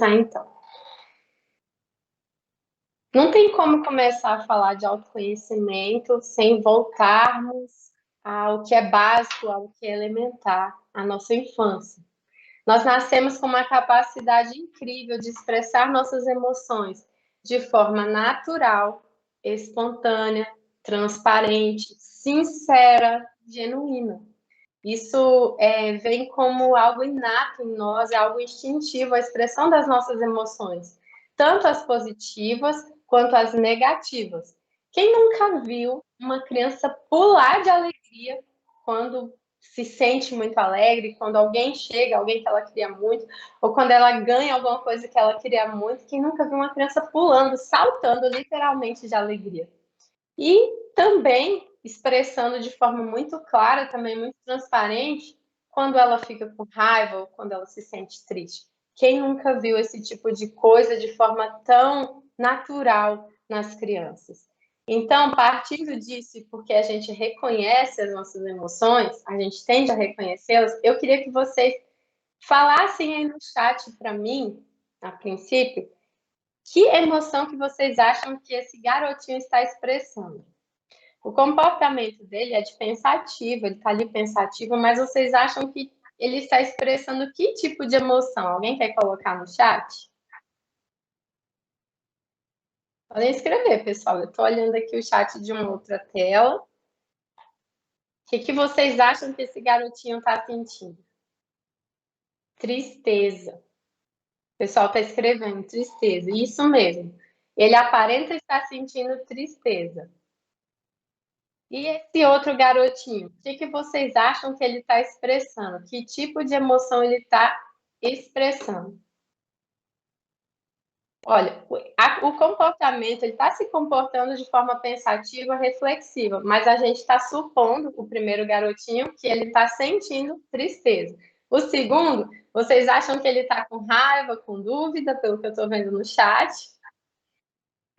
Então, não tem como começar a falar de autoconhecimento sem voltarmos ao que é básico, ao que é elementar, a nossa infância. Nós nascemos com uma capacidade incrível de expressar nossas emoções de forma natural, espontânea, transparente, sincera, genuína. Isso vem como algo inato em nós, é algo instintivo, a expressão das nossas emoções, tanto as positivas quanto as negativas. Quem nunca viu uma criança pular de alegria quando se sente muito alegre, quando alguém chega, alguém que ela queria muito, ou quando ela ganha alguma coisa que ela queria muito? Quem nunca viu uma criança pulando, saltando literalmente de alegria? E também expressando de forma muito clara, também muito transparente, quando ela fica com raiva ou quando ela se sente triste. Quem nunca viu esse tipo de coisa de forma tão natural nas crianças? Então, partindo disso, porque a gente reconhece as nossas emoções, a gente tende a reconhecê-las, eu queria que vocês falassem aí no chat para mim, a princípio, que emoção que vocês acham que esse garotinho está expressando. O comportamento dele é de pensativo, ele está ali pensativo, mas vocês acham que ele está expressando que tipo de emoção? Alguém quer colocar no chat? Podem escrever, pessoal. Eu estou olhando aqui o chat de uma outra tela. O que vocês acham que esse garotinho está sentindo? Tristeza. O pessoal está escrevendo tristeza. Isso mesmo. Ele aparenta estar sentindo tristeza. E esse outro garotinho, o que vocês acham que ele está expressando? Que tipo de emoção ele está expressando? Olha, o comportamento, ele está se comportando de forma pensativa, reflexiva, mas a gente está supondo, o primeiro garotinho, que ele está sentindo tristeza. O segundo, vocês acham que ele está com raiva, com dúvida, pelo que eu estou vendo no chat?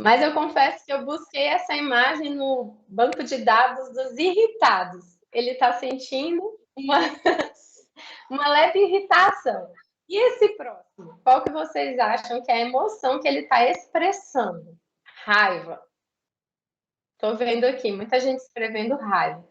Mas eu confesso que eu busquei essa imagem no banco de dados dos irritados. Ele está sentindo uma leve irritação. E esse próximo? Qual que vocês acham que é a emoção que ele está expressando? Raiva. Estou vendo aqui, muita gente escrevendo raiva.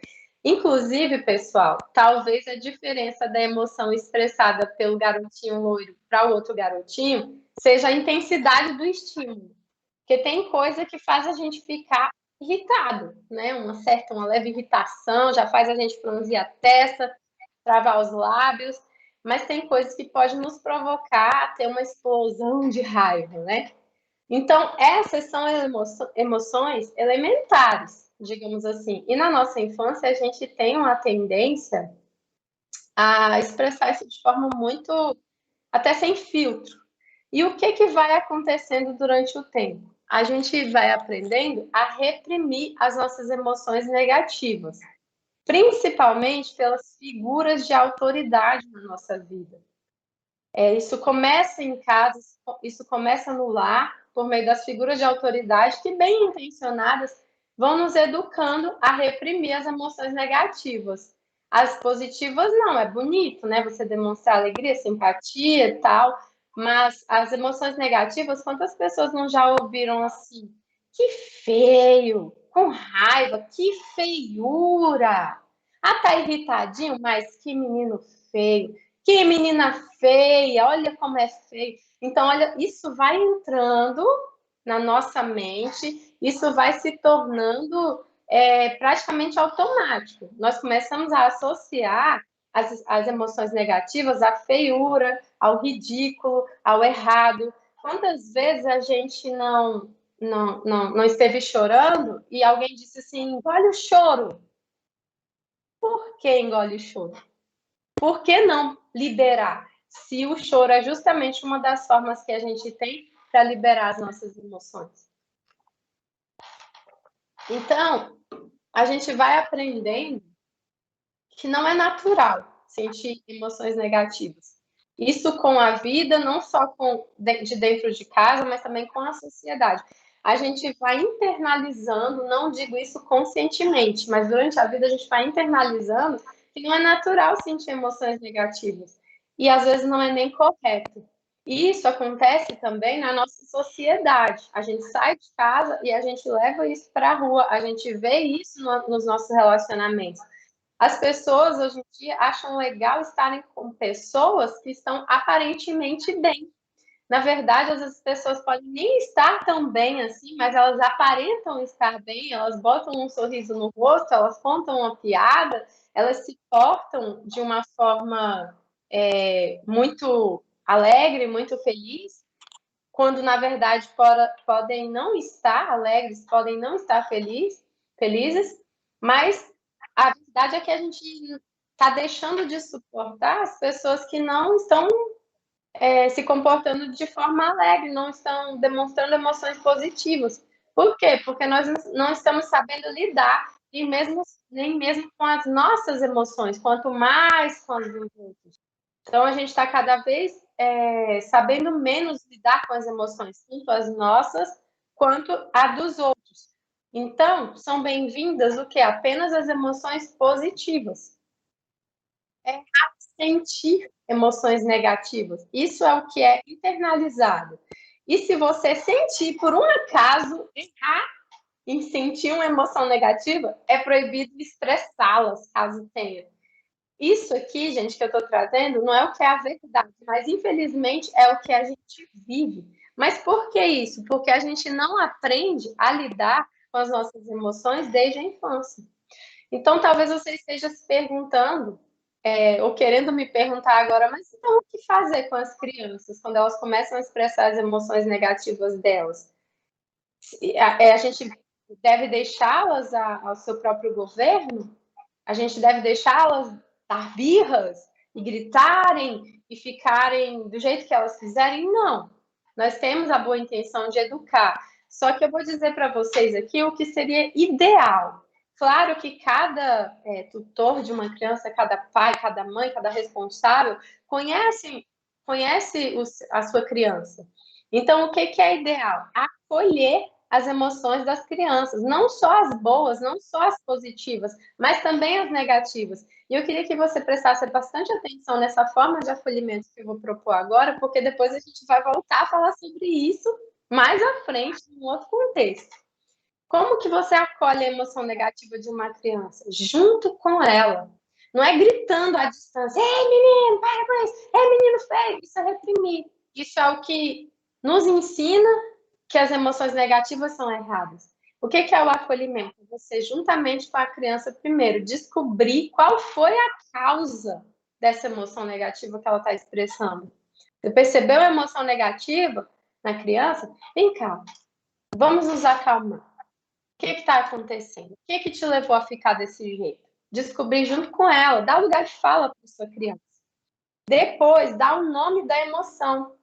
Inclusive, pessoal, talvez a diferença da emoção expressada pelo garotinho loiro para o outro garotinho seja a intensidade do estímulo. Porque tem coisa que faz a gente ficar irritado, né? Uma leve irritação, já faz a gente franzir a testa, travar os lábios, mas tem coisas que podem nos provocar a ter uma explosão de raiva, né? Então, essas são emoções elementares, digamos assim. E na nossa infância, a gente tem uma tendência a expressar isso de forma muito, até sem filtro. E o que vai acontecendo durante o tempo? A gente vai aprendendo a reprimir as nossas emoções negativas, principalmente pelas figuras de autoridade na nossa vida. Isso começa em casa, isso começa no lar, por meio das figuras de autoridade que, bem intencionadas, vão nos educando a reprimir as emoções negativas. As positivas não, é bonito, né? Você demonstrar alegria, simpatia e tal, mas as emoções negativas, quantas pessoas não já ouviram assim? Que feio, com raiva, que feiura. Ah, tá irritadinho, mas que menino feio. Que menina feia, olha como é feio. Então, olha, isso vai entrando na nossa mente, isso vai se tornando praticamente automático. Nós começamos a associar as emoções negativas à feiura, ao ridículo, ao errado. Quantas vezes a gente não esteve chorando e alguém disse assim, engole o choro. Por que engole o choro? Por que não liberar? Se o choro é justamente uma das formas que a gente tem para liberar as nossas emoções. Então, a gente vai aprendendo que não é natural sentir emoções negativas. Isso com a vida, não só de dentro de casa, mas também com a sociedade. A gente vai internalizando, não digo isso conscientemente, mas durante a vida a gente vai internalizando que não é natural sentir emoções negativas. E às vezes não é nem correto. Isso acontece também na nossa sociedade. A gente sai de casa e a gente leva isso para a rua, a gente vê isso nos nossos relacionamentos. As pessoas hoje em dia acham legal estarem com pessoas que estão aparentemente bem. Na verdade, as pessoas podem nem estar tão bem assim, mas elas aparentam estar bem, elas botam um sorriso no rosto, elas contam uma piada, elas se portam de uma forma muito alegre, muito feliz, quando na verdade podem não estar alegres, podem não estar felizes, mas a verdade é que a gente está deixando de suportar as pessoas que não estão se comportando de forma alegre, não estão demonstrando emoções positivas. Por quê? Porque nós não estamos sabendo lidar, e nem mesmo com as nossas emoções, quanto mais com as dos outros. Então, a gente está cada vez sabendo menos lidar com as emoções, tanto as nossas quanto a dos outros. Então, são bem-vindas o quê? Apenas as emoções positivas. É sentir emoções negativas. Isso é o que é internalizado. E se você sentir, por um acaso, errar em sentir uma emoção negativa, é proibido expressá-las, caso tenha. Isso aqui, gente, que eu estou trazendo, não é o que é a verdade, mas infelizmente é o que a gente vive. Mas por que isso? Porque a gente não aprende a lidar com as nossas emoções desde a infância. Então, talvez você esteja se perguntando, ou querendo me perguntar agora, mas então o que fazer com as crianças quando elas começam a expressar as emoções negativas delas? A gente deve deixá-las ao seu próprio governo? A gente deve deixá-las dar birras e gritarem e ficarem do jeito que elas quiserem? Não. Nós temos a boa intenção de educar. Só que eu vou dizer para vocês aqui o que seria ideal. Claro que cada tutor de uma criança, cada pai, cada mãe, cada responsável conhece a sua criança. Então, o que é ideal? Acolher as emoções das crianças, não só as boas, não só as positivas, mas também as negativas. E eu queria que você prestasse bastante atenção nessa forma de acolhimento que eu vou propor agora, porque depois a gente vai voltar a falar sobre isso mais à frente, em outro contexto. Como que você acolhe a emoção negativa de uma criança? Junto com ela. Não é gritando à distância, ei menino, para com isso, ei menino feio, isso é reprimir. Isso é o que nos ensina que as emoções negativas são erradas. O que é o acolhimento? Você, juntamente com a criança, primeiro, descobrir qual foi a causa dessa emoção negativa que ela está expressando. Você percebeu a emoção negativa na criança? Vem cá, vamos nos acalmar. O que está acontecendo? O que te levou a ficar desse jeito? Descobrir junto com ela, dá lugar de fala para sua criança. Depois, dá o nome da emoção.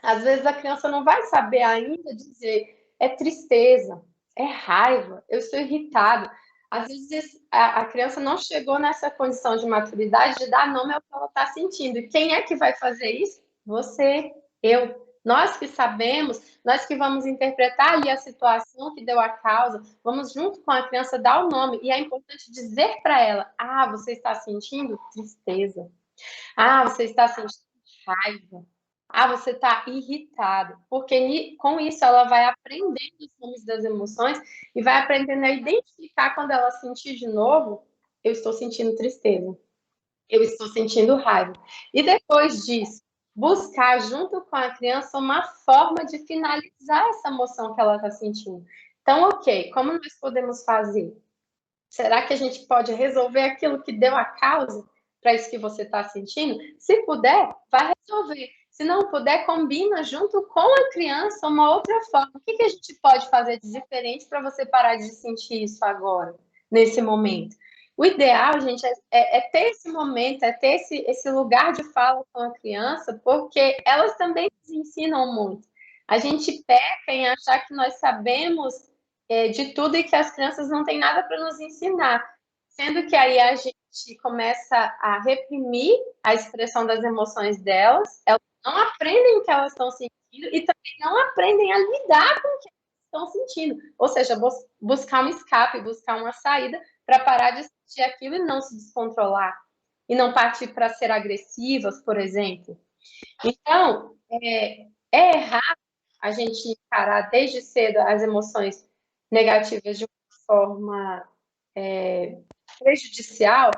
Às vezes a criança não vai saber ainda dizer é tristeza, é raiva, eu estou irritado. Às vezes a criança não chegou nessa condição de maturidade de dar nome ao que ela está sentindo. E quem é que vai fazer isso? Você, eu. Nós que sabemos, nós que vamos interpretar ali a situação que deu a causa, vamos junto com a criança dar o nome. E é importante dizer para ela: ah, você está sentindo tristeza. Ah, você está sentindo raiva. Ah, você está irritado, porque com isso ela vai aprendendo os nomes das emoções e vai aprendendo a identificar quando ela sentir de novo, eu estou sentindo tristeza, eu estou sentindo raiva. E depois disso, buscar junto com a criança uma forma de finalizar essa emoção que ela está sentindo. Então, ok, como nós podemos fazer? Será que a gente pode resolver aquilo que deu a causa para isso que você está sentindo? Se puder, vai resolver. Se não puder, combina junto com a criança uma outra forma. O que a gente pode fazer de diferente para você parar de sentir isso agora, nesse momento? O ideal, gente, é ter esse momento, é ter esse lugar de fala com a criança, porque elas também nos ensinam muito. A gente peca em achar que nós sabemos de tudo e que as crianças não têm nada para nos ensinar. Sendo que aí a gente começa a reprimir a expressão das emoções delas, elas não aprendem o que elas estão sentindo e também não aprendem a lidar com o que elas estão sentindo. Ou seja, buscar um escape, buscar uma saída para parar de sentir aquilo e não se descontrolar. E não partir para ser agressivas, por exemplo. Então, é errado a gente encarar desde cedo as emoções negativas de uma forma prejudicial.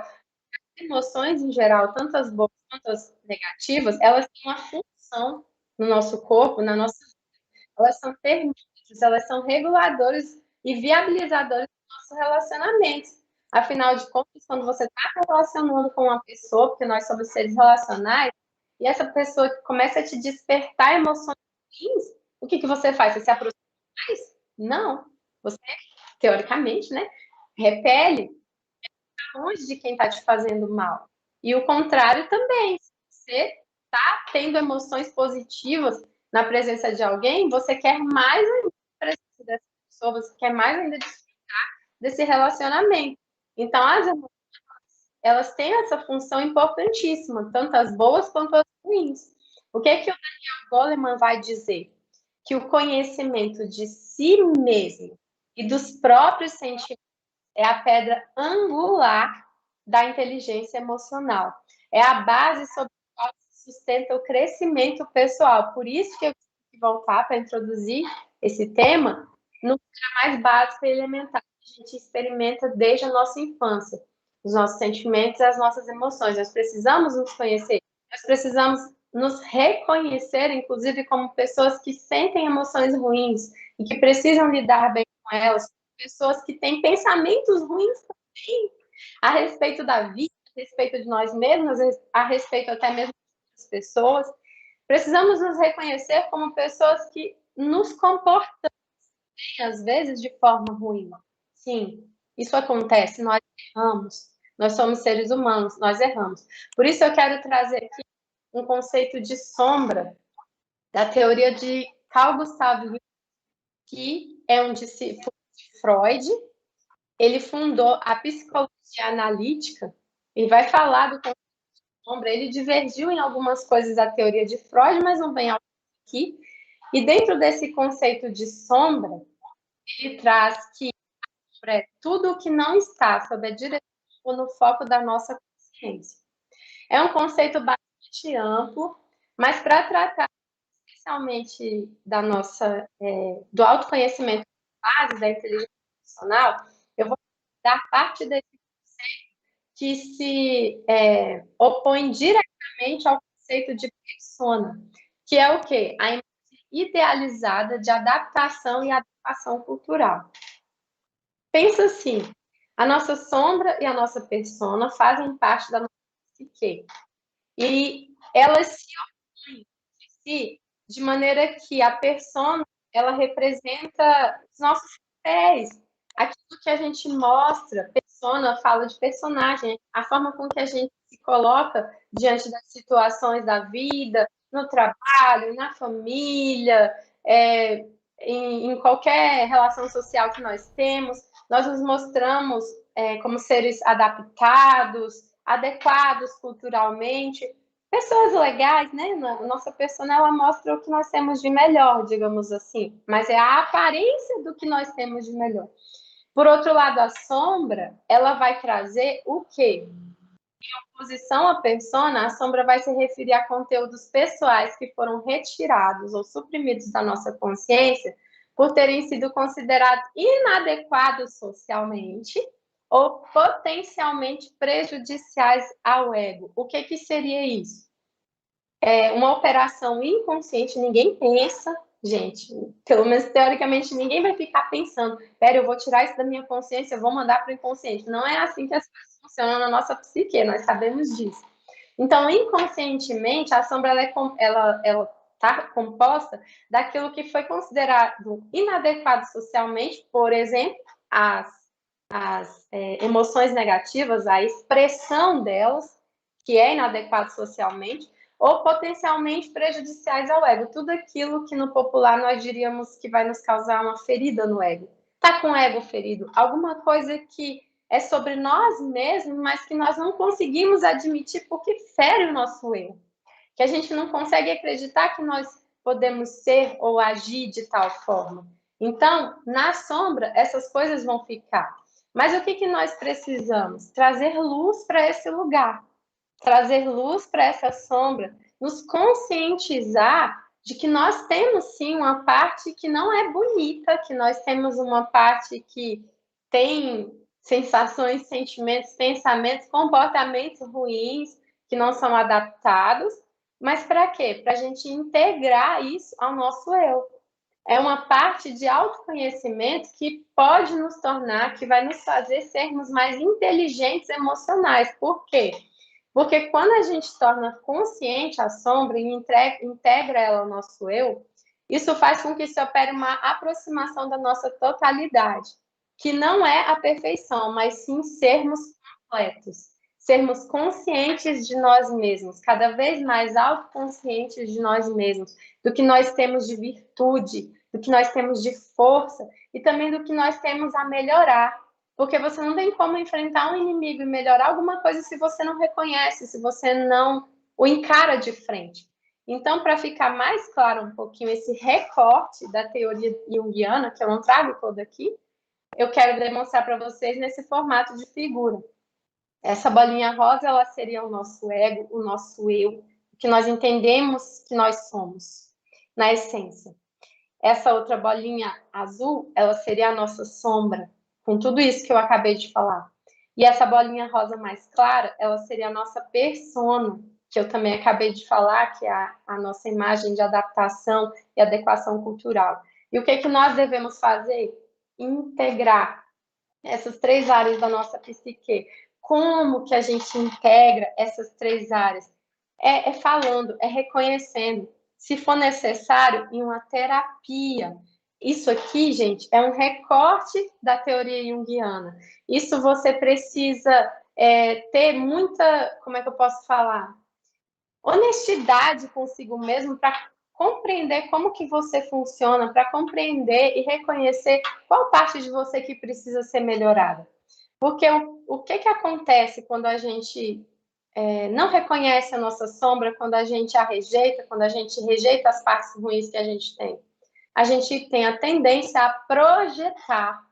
Emoções, em geral, tanto as boas quanto as negativas, elas têm uma função no nosso corpo, na nossa vida. Elas são termômetros, elas são reguladores e viabilizadores dos nossos relacionamentos. Afinal de contas, quando você está relacionando com uma pessoa, porque nós somos seres relacionais, e essa pessoa começa a te despertar emoções ruins, o que você faz? Você se aproxima mais? Não. Você, teoricamente, né, repele longe de quem está te fazendo mal. E o contrário também. Se você está tendo emoções positivas na presença de alguém, você quer mais ainda a presença dessa pessoa, você quer mais ainda desfrutar desse relacionamento. Então, as emoções, elas têm essa função importantíssima, tanto as boas quanto as ruins. O que é que o Daniel Goleman vai dizer? Que o conhecimento de si mesmo e dos próprios sentimentos é a pedra angular da inteligência emocional. É a base sobre a qual se sustenta o crescimento pessoal. Por isso que eu tive que voltar para introduzir esse tema no mais básico e elementar que a gente experimenta desde a nossa infância. Os nossos sentimentos e as nossas emoções. Nós precisamos nos conhecer. Nós precisamos nos reconhecer, inclusive, como pessoas que sentem emoções ruins e que precisam lidar bem com elas, pessoas que têm pensamentos ruins também a respeito da vida, a respeito de nós mesmos, a respeito até mesmo das pessoas. Precisamos nos reconhecer como pessoas que nos comportam, às vezes, de forma ruim. Sim, isso acontece, nós erramos, nós somos seres humanos, nós erramos. Por isso eu quero trazer aqui um conceito de sombra da teoria de Carl Gustav Jung, que é um discípulo de Freud. Ele fundou a psicologia analítica e vai falar do conceito de sombra. Ele divergiu em algumas coisas da teoria de Freud, mas não vem aqui. E dentro desse conceito de sombra, ele traz que tudo o que não está sob a direção ou no foco da nossa consciência. É um conceito bastante amplo, mas para tratar especialmente da nossa, do autoconhecimento base da inteligência emocional, eu vou dar parte desse conceito que se opõe diretamente ao conceito de persona, que é o quê? A imagem idealizada de adaptação e adequação cultural. Pensa assim, a nossa sombra e a nossa persona fazem parte da nossa psique. E elas se opõem entre si de maneira que a persona, ela representa os nossos papéis, aquilo que a gente mostra. Persona fala de personagem, a forma com que a gente se coloca diante das situações da vida, no trabalho, na família, em qualquer relação social que nós temos. Nós nos mostramos como seres adaptados, adequados culturalmente, pessoas legais, né? A nossa persona, ela mostra o que nós temos de melhor, digamos assim, mas é a aparência do que nós temos de melhor. Por outro lado, a sombra, ela vai trazer o quê? Em oposição à persona, a sombra vai se referir a conteúdos pessoais que foram retirados ou suprimidos da nossa consciência por terem sido considerados inadequados socialmente ou potencialmente prejudiciais ao ego. O que seria isso? É uma operação inconsciente, ninguém pensa, gente, pelo menos teoricamente, ninguém vai ficar pensando, pera, eu vou tirar isso da minha consciência, eu vou mandar para o inconsciente. Não é assim que as coisas funcionam na nossa psique, nós sabemos disso. Então, inconscientemente, a sombra ela está composta daquilo que foi considerado inadequado socialmente, por exemplo, as emoções negativas, a expressão delas, que é inadequado socialmente, ou potencialmente prejudiciais ao ego. Tudo aquilo que no popular nós diríamos que vai nos causar uma ferida no ego. Está com o ego ferido? Alguma coisa que é sobre nós mesmos, mas que nós não conseguimos admitir porque fere o nosso eu. Que a gente não consegue acreditar que nós podemos ser ou agir de tal forma. Então, na sombra, essas coisas vão ficar. Mas o que nós precisamos? Trazer luz para esse lugar. Trazer luz para essa sombra nos conscientizar de que nós temos sim uma parte que não é bonita, que nós temos uma parte que tem sensações, sentimentos, pensamentos, comportamentos ruins que não são adaptados, mas para quê? Para a gente integrar isso ao nosso eu. É uma parte de autoconhecimento que pode nos tornar, que vai nos fazer sermos mais inteligentes emocionais. Por quê? Porque quando a gente torna consciente a sombra e integra ela ao nosso eu, isso faz com que se opere uma aproximação da nossa totalidade, que não é a perfeição, mas sim sermos completos, sermos conscientes de nós mesmos, cada vez mais autoconscientes de nós mesmos, do que nós temos de virtude, do que nós temos de força e também do que nós temos a melhorar. Porque você não tem como enfrentar um inimigo e melhorar alguma coisa se você não reconhece, se você não o encara de frente. Então, para ficar mais claro um pouquinho esse recorte da teoria junguiana, que eu não trago todo aqui, eu quero demonstrar para vocês nesse formato de figura. Essa bolinha rosa, ela seria o nosso ego, o nosso eu, o que nós entendemos que nós somos, na essência. Essa outra bolinha azul, ela seria a nossa sombra, com tudo isso que eu acabei de falar. E essa bolinha rosa mais clara, ela seria a nossa persona, que eu também acabei de falar, que é a nossa imagem de adaptação e adequação cultural. E o que, que nós devemos fazer? Integrar essas três áreas da nossa psique. Como que a gente integra essas três áreas? É falando, é reconhecendo. Se for necessário, em uma terapia. Isso aqui, gente, é um recorte da teoria junguiana. Isso você precisa ter muita, como é que eu posso falar? Honestidade consigo mesmo para compreender como que você funciona, para compreender e reconhecer qual parte de você que precisa ser melhorada. Porque o que acontece quando a gente não reconhece a nossa sombra, quando a gente a rejeita, quando a gente rejeita as partes ruins que a gente tem? A gente tem a tendência a projetar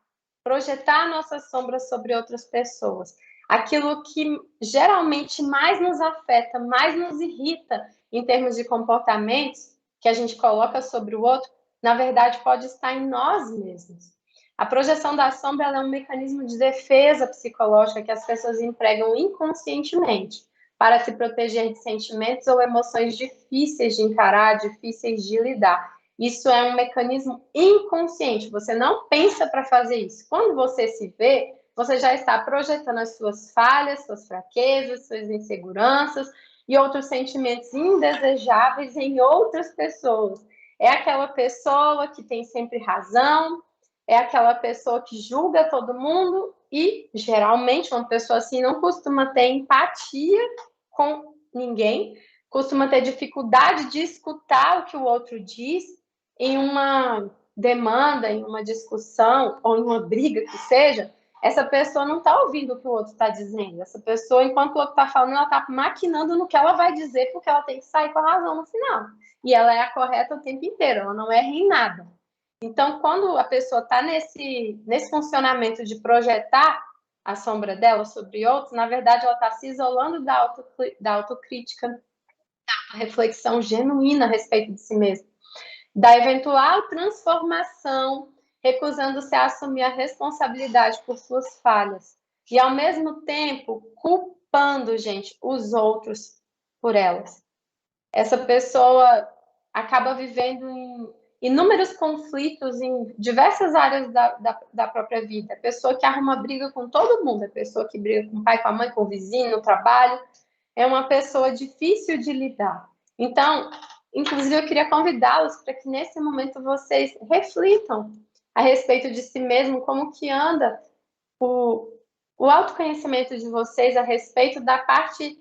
a nossa sombra sobre outras pessoas. Aquilo que geralmente mais nos afeta, mais nos irrita em termos de comportamentos que a gente coloca sobre o outro, na verdade pode estar em nós mesmos. A projeção da sombra é um mecanismo de defesa psicológica que as pessoas empregam inconscientemente para se proteger de sentimentos ou emoções difíceis de encarar, difíceis de lidar. Isso é um mecanismo inconsciente, você não pensa para fazer isso. Quando você se vê, você já está projetando as suas falhas, suas fraquezas, suas inseguranças e outros sentimentos indesejáveis em outras pessoas. É aquela pessoa que tem sempre razão, é aquela pessoa que julga todo mundo e, geralmente, uma pessoa assim não costuma ter empatia com ninguém, costuma ter dificuldade de escutar o que o outro diz em uma demanda, em uma discussão ou em uma briga que seja, essa pessoa não está ouvindo o que o outro está dizendo. Essa pessoa, enquanto o outro está falando, ela está maquinando no que ela vai dizer, porque ela tem que sair com a razão no final. E ela é a correta o tempo inteiro, ela não erra em nada. Então, quando a pessoa está nesse funcionamento de projetar a sombra dela sobre outros, na verdade, ela está se isolando da autocrítica, da reflexão genuína a respeito de si mesma, da eventual transformação, recusando-se a assumir a responsabilidade por suas falhas. E, ao mesmo tempo, culpando, gente, os outros por elas. Essa pessoa acaba vivendo em inúmeros conflitos em diversas áreas da própria vida. A pessoa que arruma briga com todo mundo, a pessoa que briga com o pai, com a mãe, com o vizinho, no trabalho, é uma pessoa difícil de lidar. Então, inclusive, eu queria convidá-los para que nesse momento vocês reflitam a respeito de si mesmo, como que anda o autoconhecimento de vocês a respeito da parte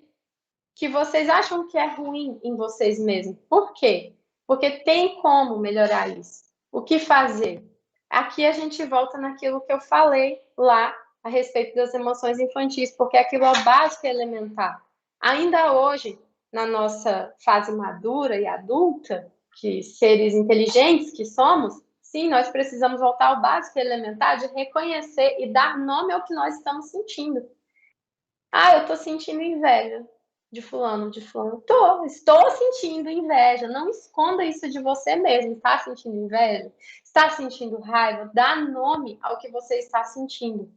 que vocês acham que é ruim em vocês mesmos. Por quê? Porque tem como melhorar isso. O que fazer? Aqui a gente volta naquilo que eu falei lá a respeito das emoções infantis, porque aquilo é básico e elementar. Ainda hoje, na nossa fase madura e adulta, que seres inteligentes que somos, sim, nós precisamos voltar ao básico e elementar de reconhecer e dar nome ao que nós estamos sentindo. Ah, eu estou sentindo inveja. de fulano, de fulano. Estou sentindo inveja. Não esconda isso de você mesmo. Está sentindo inveja? Está sentindo raiva? Dá nome ao que você está sentindo.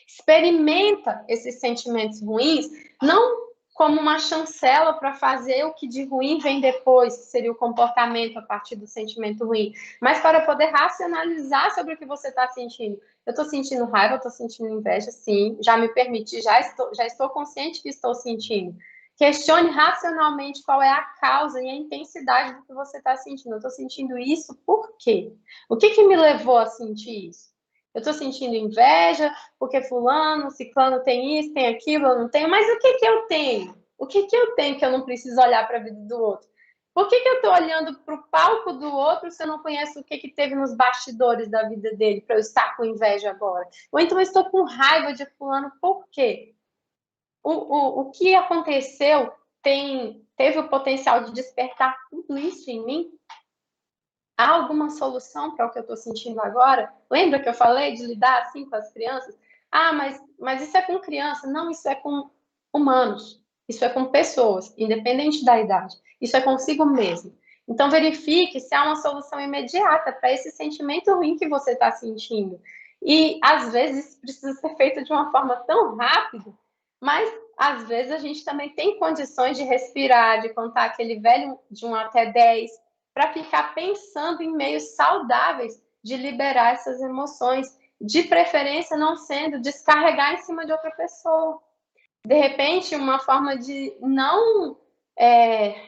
Experimenta esses sentimentos ruins, não como uma chancela para fazer o que de ruim vem depois, que seria o comportamento a partir do sentimento ruim, mas para poder racionalizar sobre o que você está sentindo. Eu estou sentindo raiva, eu estou sentindo inveja, sim, já me permiti, já estou consciente que estou sentindo. Questione racionalmente qual é a causa e a intensidade do que você está sentindo. Eu estou sentindo isso por quê? O que me levou a sentir isso? Eu estou sentindo inveja porque fulano, ciclano tem isso, tem aquilo, eu não tenho. Mas o que eu tenho? O que eu tenho que eu não preciso olhar para a vida do outro? Por que eu estou olhando para o palco do outro se eu não conheço o que teve nos bastidores da vida dele para eu estar com inveja agora? Ou então eu estou com raiva de fulano, por quê? O que aconteceu teve o potencial de despertar tudo isso em mim? Há alguma solução para o que eu estou sentindo agora? Lembra que eu falei de lidar assim com as crianças? Ah, mas isso é com criança. Não, isso é com humanos. Isso é com pessoas, independente da idade. Isso é consigo mesmo. Então, verifique se há uma solução imediata para esse sentimento ruim que você está sentindo. E, às vezes, precisa ser feito de uma forma tão rápida, mas, às vezes, a gente também tem condições de respirar, de contar aquele velho de 1 até 10, para ficar pensando em meios saudáveis de liberar essas emoções, de preferência não sendo descarregar em cima de outra pessoa. De repente, uma forma de não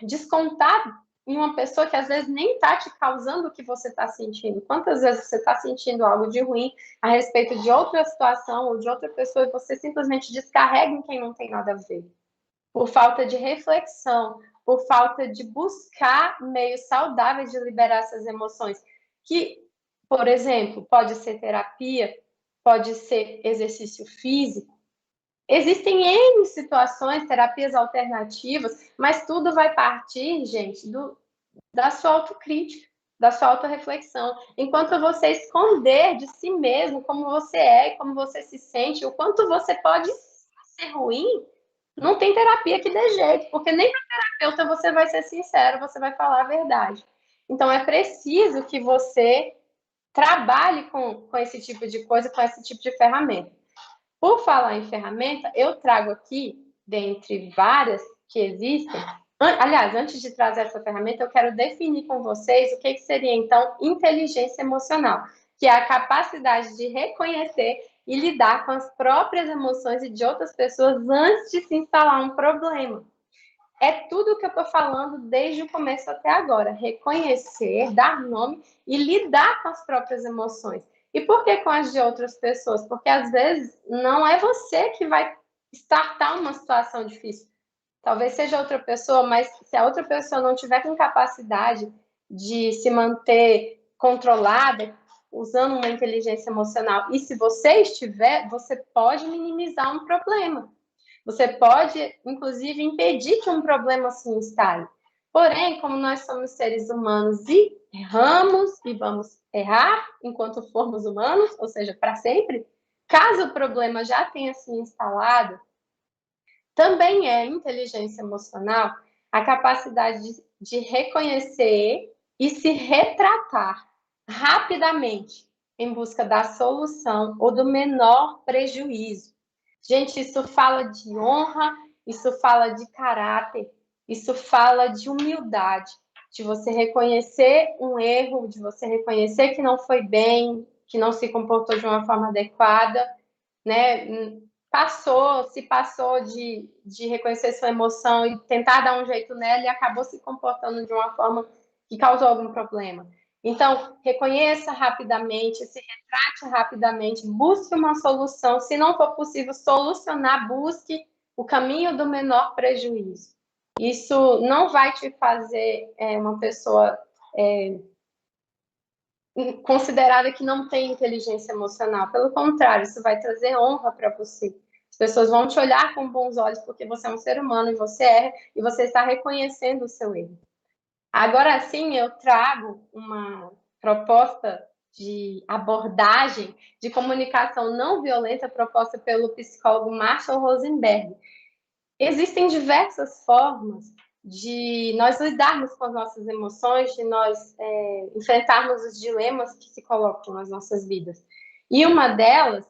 descontar em uma pessoa que às vezes nem está te causando o que você está sentindo. Quantas vezes você está sentindo algo de ruim a respeito de outra situação ou de outra pessoa e você simplesmente descarrega em quem não tem nada a ver? Por falta de reflexão, por falta de buscar meios saudáveis de liberar essas emoções, que, por exemplo, pode ser terapia, pode ser exercício físico. Existem N situações, terapias alternativas, mas tudo vai partir, gente, da sua autocrítica, da sua autorreflexão. Enquanto você esconder de si mesmo como você é, como você se sente, o quanto você pode ser ruim, não tem terapia que dê jeito, porque nem para terapeuta você vai ser sincero, você vai falar a verdade. Então, é preciso que você trabalhe com esse tipo de coisa, com esse tipo de ferramenta. Por falar em ferramenta, eu trago aqui, dentre várias que existem, aliás, antes de trazer essa ferramenta, eu quero definir com vocês o que seria, então, inteligência emocional, que é a capacidade de reconhecer e lidar com as próprias emoções e de outras pessoas antes de se instalar um problema. É tudo o que eu estou falando desde o começo até agora. Reconhecer, dar nome e lidar com as próprias emoções. E por que com as de outras pessoas? Porque às vezes não é você que vai startar uma situação difícil. Talvez seja outra pessoa, mas se a outra pessoa não tiver com capacidade de se manter controlada, usando uma inteligência emocional, e se você estiver, você pode minimizar um problema. Você pode, inclusive, impedir que um problema se instale. Porém, como nós somos seres humanos e erramos e vamos errar enquanto formos humanos, ou seja, para sempre, caso o problema já tenha se instalado, também é inteligência emocional a capacidade de reconhecer e se retratar rapidamente em busca da solução ou do menor prejuízo. Gente, isso fala de honra, isso fala de caráter, isso fala de humildade, de você reconhecer um erro, de você reconhecer que não foi bem, que não se comportou de uma forma adequada, né? Se passou de reconhecer sua emoção e tentar dar um jeito nela e acabou se comportando de uma forma que causou algum problema. Então, reconheça rapidamente, se retrate rapidamente, busque uma solução. Se não for possível solucionar, busque o caminho do menor prejuízo. Isso não vai te fazer uma pessoa considerada que não tem inteligência emocional. Pelo contrário, isso vai trazer honra para você. As pessoas vão te olhar com bons olhos porque você é um ser humano e você erra e você está reconhecendo o seu erro. Agora sim, eu trago uma proposta de abordagem de comunicação não violenta proposta pelo psicólogo Marshall Rosenberg. Existem diversas formas de nós lidarmos com as nossas emoções, de nós enfrentarmos os dilemas que se colocam nas nossas vidas. E uma delas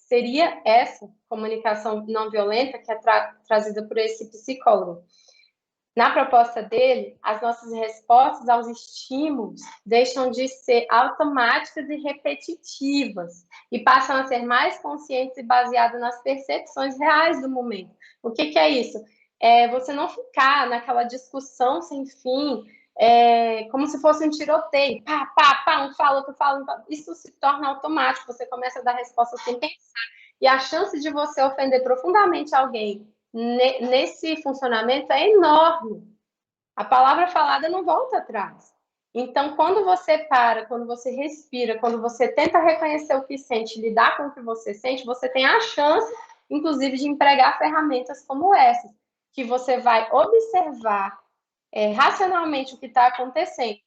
seria essa comunicação não violenta que é trazida por esse psicólogo. Na proposta dele, as nossas respostas aos estímulos deixam de ser automáticas e repetitivas e passam a ser mais conscientes e baseadas nas percepções reais do momento. O que é isso? É você não ficar naquela discussão sem fim, como se fosse um tiroteio. Pá, pá, pá, um fala, outro fala. Isso se torna automático, você começa a dar resposta sem pensar. E a chance de você ofender profundamente alguém nesse funcionamento é enorme. A palavra falada não volta atrás. Então, quando você para, quando você respira, quando você tenta reconhecer o que sente, lidar com o que você sente, você tem a chance, inclusive, de empregar ferramentas como essas, que você vai observar racionalmente o que está acontecendo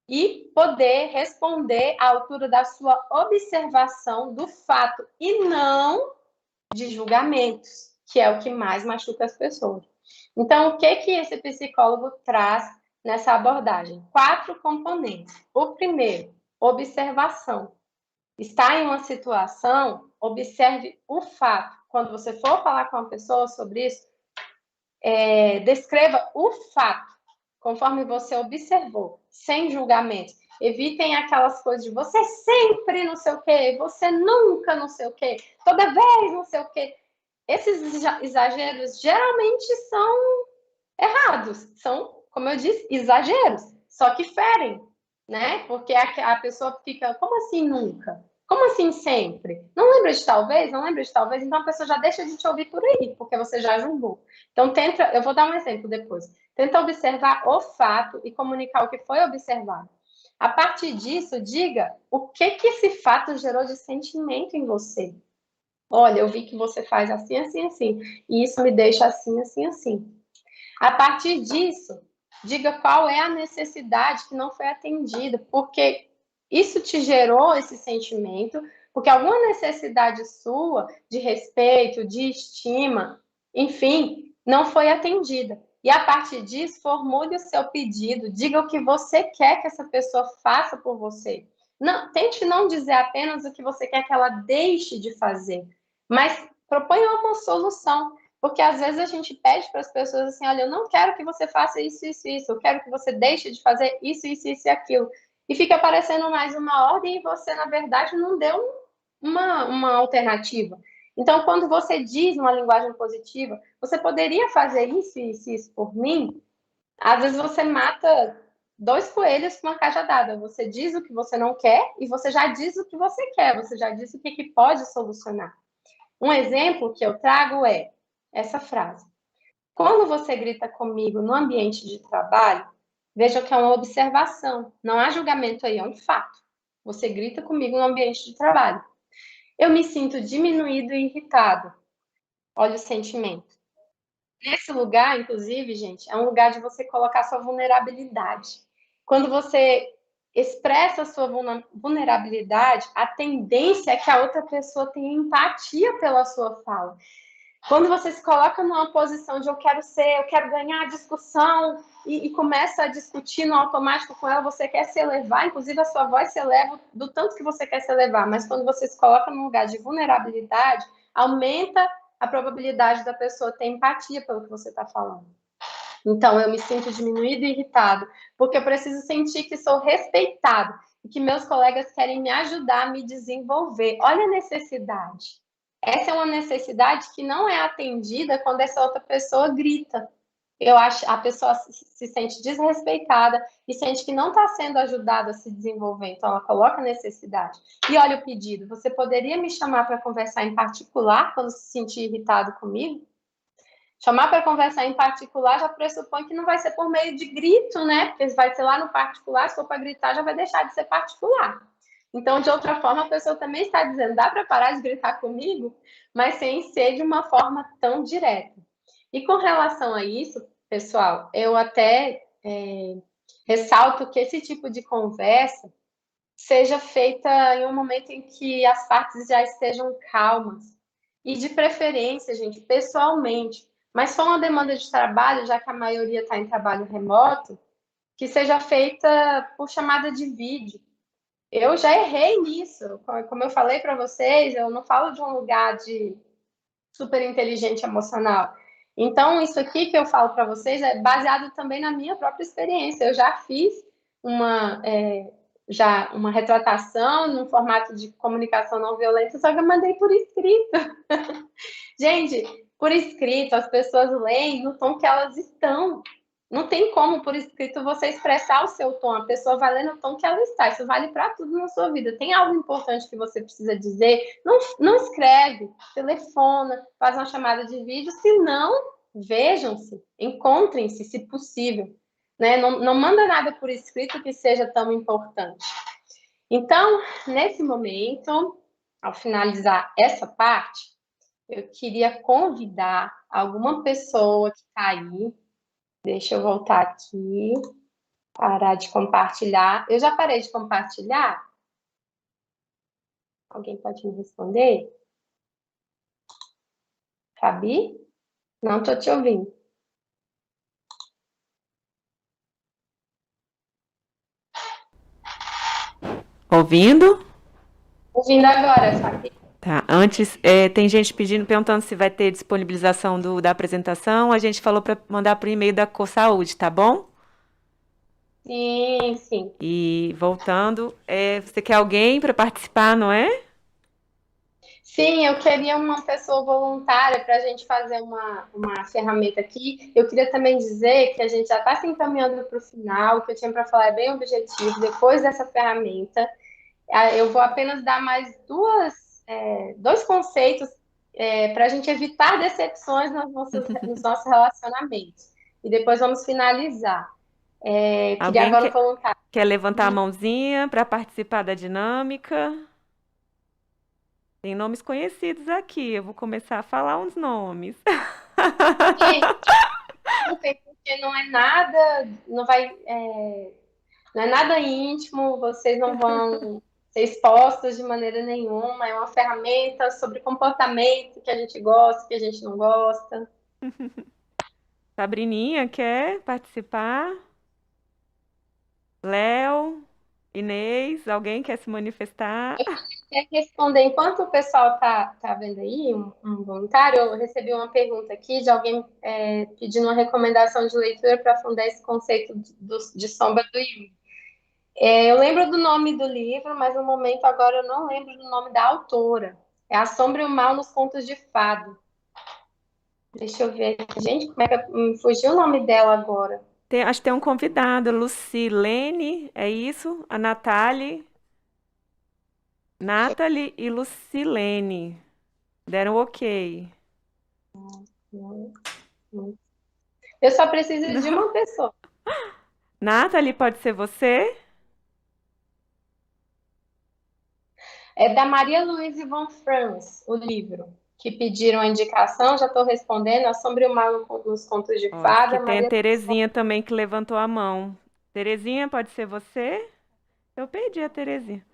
e poder responder à altura da sua observação do fato e não de julgamentos, que é o que mais machuca as pessoas. Então, o que esse psicólogo traz nessa abordagem? 4 componentes. O primeiro, observação. Está em uma situação, observe o fato. Quando você for falar com uma pessoa sobre isso, descreva o fato, conforme você observou, sem julgamento. Evitem aquelas coisas de você sempre não sei o quê, você nunca não sei o quê, toda vez não sei o quê. Esses exageros geralmente são errados, são, como eu disse, exageros, só que ferem, né? Porque a pessoa fica, como assim nunca? Como assim sempre? Não lembra de talvez? Não lembra de talvez? Então a pessoa já deixa de te ouvir por aí, porque você já julgou. Então tenta, eu vou dar um exemplo depois. Tenta observar o fato e comunicar o que foi observado. A partir disso, diga o que esse fato gerou de sentimento em você. Olha, eu vi que você faz assim, assim, assim, e isso me deixa assim, assim, assim. A partir disso, diga qual é a necessidade que não foi atendida, porque isso te gerou esse sentimento, porque alguma necessidade sua de respeito, de estima, enfim, não foi atendida. E a partir disso, formule o seu pedido, diga o que você quer que essa pessoa faça por você. Não, tente não dizer apenas o que você quer que ela deixe de fazer, mas proponha uma solução. Porque às vezes a gente pede para as pessoas assim: olha, eu não quero que você faça isso, isso, isso, eu quero que você deixe de fazer isso, isso, isso e aquilo. E fica parecendo mais uma ordem e você, na verdade, não deu uma alternativa. Então, quando você diz uma linguagem positiva, você poderia fazer isso, isso, isso por mim? Às vezes você mata 2 coelhos com uma cajadada. Você diz o que você não quer e você já diz o que você quer, você já diz o que pode solucionar. Um exemplo que eu trago é essa frase: quando você grita comigo no ambiente de trabalho, veja que é uma observação, não há julgamento aí, é um fato. Você grita comigo no ambiente de trabalho. Eu me sinto diminuído e irritado. Olha o sentimento. Nesse lugar, inclusive, gente, é um lugar de você colocar sua vulnerabilidade. Quando você expressa a sua vulnerabilidade, a tendência é que a outra pessoa tenha empatia pela sua fala. Quando você se coloca numa posição de eu quero ganhar a discussão e começa a discutir no automático com ela, você quer se elevar, inclusive a sua voz se eleva do tanto que você quer se elevar, mas quando você se coloca num lugar de vulnerabilidade, aumenta a probabilidade da pessoa ter empatia pelo que você está falando. Então, eu me sinto diminuído e irritado, porque eu preciso sentir que sou respeitado e que meus colegas querem me ajudar a me desenvolver. Olha a necessidade. Essa é uma necessidade que não é atendida quando essa outra pessoa grita. Eu acho a pessoa se sente desrespeitada e sente que não está sendo ajudada a se desenvolver, então ela coloca necessidade. E olha o pedido: você poderia me chamar para conversar em particular quando se sentir irritado comigo? Chamar para conversar em particular já pressupõe que não vai ser por meio de grito, né? Porque vai ser lá no particular, se for para gritar, já vai deixar de ser particular. Então, de outra forma, a pessoa também está dizendo: dá para parar de gritar comigo, mas sem ser de uma forma tão direta. E com relação a isso, pessoal, eu até ressalto que esse tipo de conversa seja feita em um momento em que as partes já estejam calmas. E de preferência, gente, pessoalmente. Mas se for uma demanda de trabalho, já que a maioria está em trabalho remoto, que seja feita por chamada de vídeo. Eu já errei nisso. Como eu falei para vocês, eu não falo de um lugar de super inteligente emocional. Então, isso aqui que eu falo para vocês é baseado também na minha própria experiência. Eu já fiz uma retratação num formato de comunicação não violenta, só que eu mandei por escrito. Gente, por escrito, as pessoas leem no tom que elas estão. Não tem como, por escrito, você expressar o seu tom. A pessoa vai ler no tom que ela está. Isso vale para tudo na sua vida. Tem algo importante que você precisa dizer? Não escreve, telefona, faz uma chamada de vídeo. Se não, vejam-se, encontrem-se, se possível. Né? Não manda nada por escrito que seja tão importante. Então, nesse momento, ao finalizar essa parte, eu queria convidar alguma pessoa que está aí. Deixa eu voltar aqui, parar de compartilhar. Eu já parei de compartilhar? Alguém pode me responder? Fabi? Não estou te ouvindo. Ouvindo? Ouvindo agora, Fabi. Tá. Antes, tem gente perguntando se vai ter disponibilização da apresentação. A gente falou para mandar por e-mail da CoSaúde, tá bom? Sim, sim. E voltando, você quer alguém para participar, não é? Sim, eu queria uma pessoa voluntária para a gente fazer uma ferramenta aqui. Eu queria também dizer que a gente já está se encaminhando para o final, o que eu tinha para falar é bem objetivo. Depois dessa ferramenta, eu vou apenas dar mais dois conceitos para a gente evitar decepções nos nossos relacionamentos. E depois vamos finalizar. Eu queria Alguém agora um voluntário. quer levantar a mãozinha para participar da dinâmica? Tem nomes conhecidos aqui. Eu vou começar a falar uns nomes. Gente, desculpem, porque não é nada, não é nada íntimo, vocês não vão ser expostos de maneira nenhuma. É uma ferramenta sobre comportamento que a gente gosta, que a gente não gosta. Sabrininha quer participar? Léo, Inês, alguém quer se manifestar? Quer responder, enquanto o pessoal tá vendo aí, um voluntário, eu recebi uma pergunta aqui de alguém pedindo uma recomendação de leitura para afundar esse conceito de sombra do Jung. Eu lembro do nome do livro, mas no momento agora eu não lembro do nome da autora. É A Sombra e o Mal nos Contos de Fado. Deixa eu ver aqui. Gente, como é que me fugiu o nome dela agora? Acho que tem um convidado, Lucilene, é isso? A Nathalie e Lucilene. Deram ok. Eu só preciso de uma pessoa. Nathalie, pode ser você? É da Maria Louise von Franz, o livro. Que pediram a indicação, já estou respondendo. A Sombra e o Mal nos Contos de Ó, aqui Fada, tem a Maria Louise von... Terezinha também que levantou a mão. Terezinha, pode ser você? Eu perdi a Terezinha.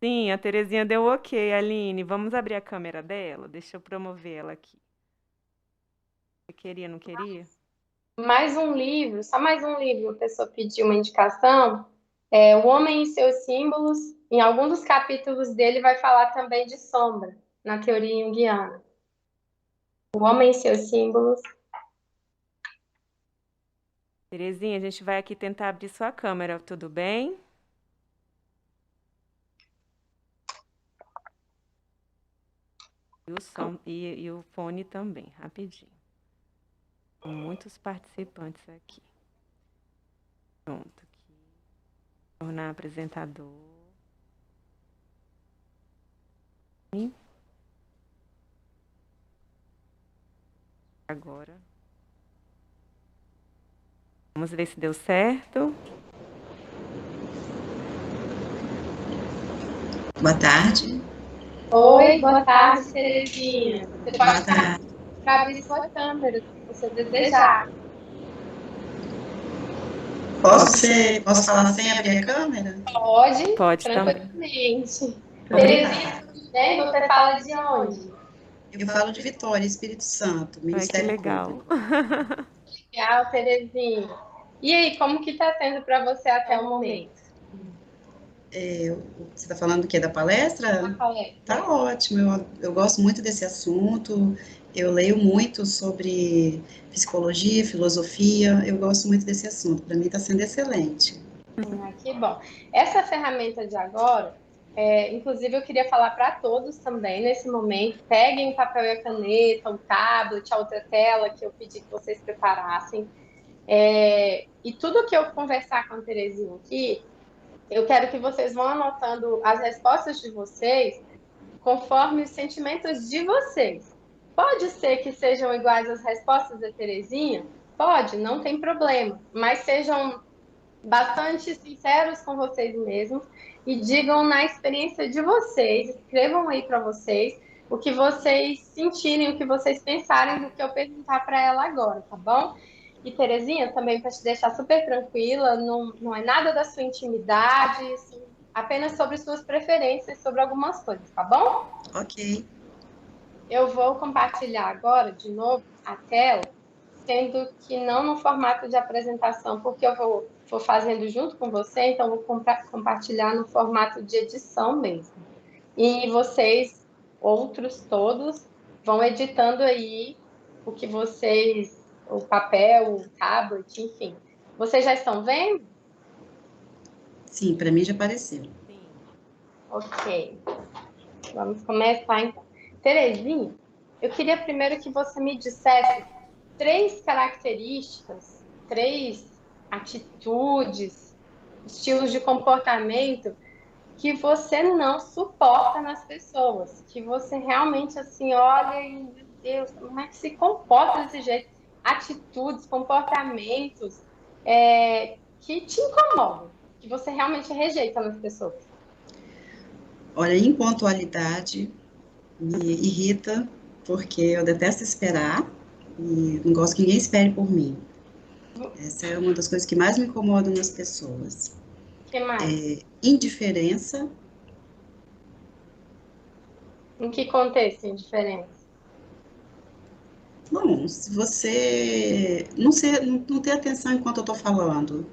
Sim, a Terezinha deu ok, Aline. Vamos abrir a câmera dela? Deixa eu promover ela aqui. Você queria, não queria? Mais um livro, só mais um livro. A pessoa pediu uma indicação. O Homem e Seus Símbolos. Em algum dos capítulos dele vai falar também de sombra, na teoria junguiana. O Homem e Seus Símbolos. Terezinha, a gente vai aqui tentar abrir sua câmera, tudo bem? E o som e o fone também, rapidinho. Com muitos participantes aqui. Pronto, aqui. Tornar apresentador. E agora. Vamos ver se deu certo. Boa tarde. Oi, boa tarde, Terezinha. Você Boa pode tarde. abrir sua câmera, se você desejar. Posso falar sem abrir a câmera? Pode, Pode também. tranquilamente. Obrigada. Terezinha, tudo bem? Você fala de onde? Eu falo de Vitória, Espírito Santo, Ai, que Ministério legal. Público. Legal, Terezinha. E aí, como que tá sendo para você até o momento? Você está falando do quê? Da palestra? A palestra. Tá ótimo, eu gosto muito desse assunto, eu leio muito sobre psicologia, filosofia, eu gosto muito desse assunto, para mim está sendo excelente. Ah, que bom. Essa ferramenta de agora, inclusive eu queria falar para todos também nesse momento, peguem o papel e a caneta, o tablet, a outra tela que eu pedi que vocês preparassem. E tudo que eu conversar com a Terezinha aqui, eu quero que vocês vão anotando as respostas de vocês conforme os sentimentos de vocês. Pode ser que sejam iguais às respostas da Terezinha? Pode, não tem problema, mas sejam bastante sinceros com vocês mesmos e digam na experiência de vocês, escrevam aí para vocês o que vocês sentirem, o que vocês pensarem do que eu perguntar para ela agora, tá bom? E Terezinha, também para te deixar super tranquila, não é nada da sua intimidade, apenas sobre suas preferências sobre algumas coisas, tá bom? Ok. Eu vou compartilhar agora de novo a tela, sendo que não no formato de apresentação, porque eu vou fazendo junto com você, então eu vou compartilhar no formato de edição mesmo. E vocês, outros todos, vão editando aí o que vocês, o papel, o tablet, enfim. Vocês já estão vendo? Sim, para mim já apareceu. Sim. Ok. Vamos começar então. Terezinha, eu queria primeiro que você me dissesse 3 características, 3 atitudes, estilos de comportamento que você não suporta nas pessoas, que você realmente assim olha e, meu Deus, como é que se comporta desse jeito? Atitudes, comportamentos que te incomodam, que você realmente rejeita nas pessoas. Olha, impontualidade me irrita, porque eu detesto esperar e não gosto que ninguém espere por mim. Essa é uma das coisas que mais me incomodam nas pessoas. O que mais? Indiferença. Em que contexto indiferença? Bom, se você não ter atenção enquanto eu estou falando,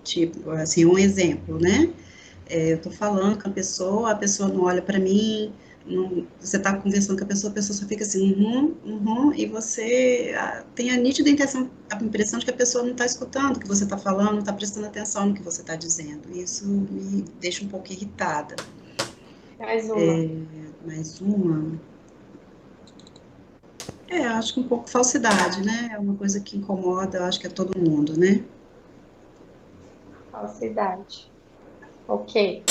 tipo, assim, um exemplo, né? Eu estou falando com a pessoa não olha para mim, você está conversando com a pessoa só fica assim, e você tem a nítida a impressão de que a pessoa não está escutando o que você está falando, não está prestando atenção no que você está dizendo. Isso me deixa um pouco irritada. Mais uma. Mais uma. Acho que um pouco falsidade, né? É uma coisa que incomoda, eu acho que é todo mundo, né? Falsidade. Ok.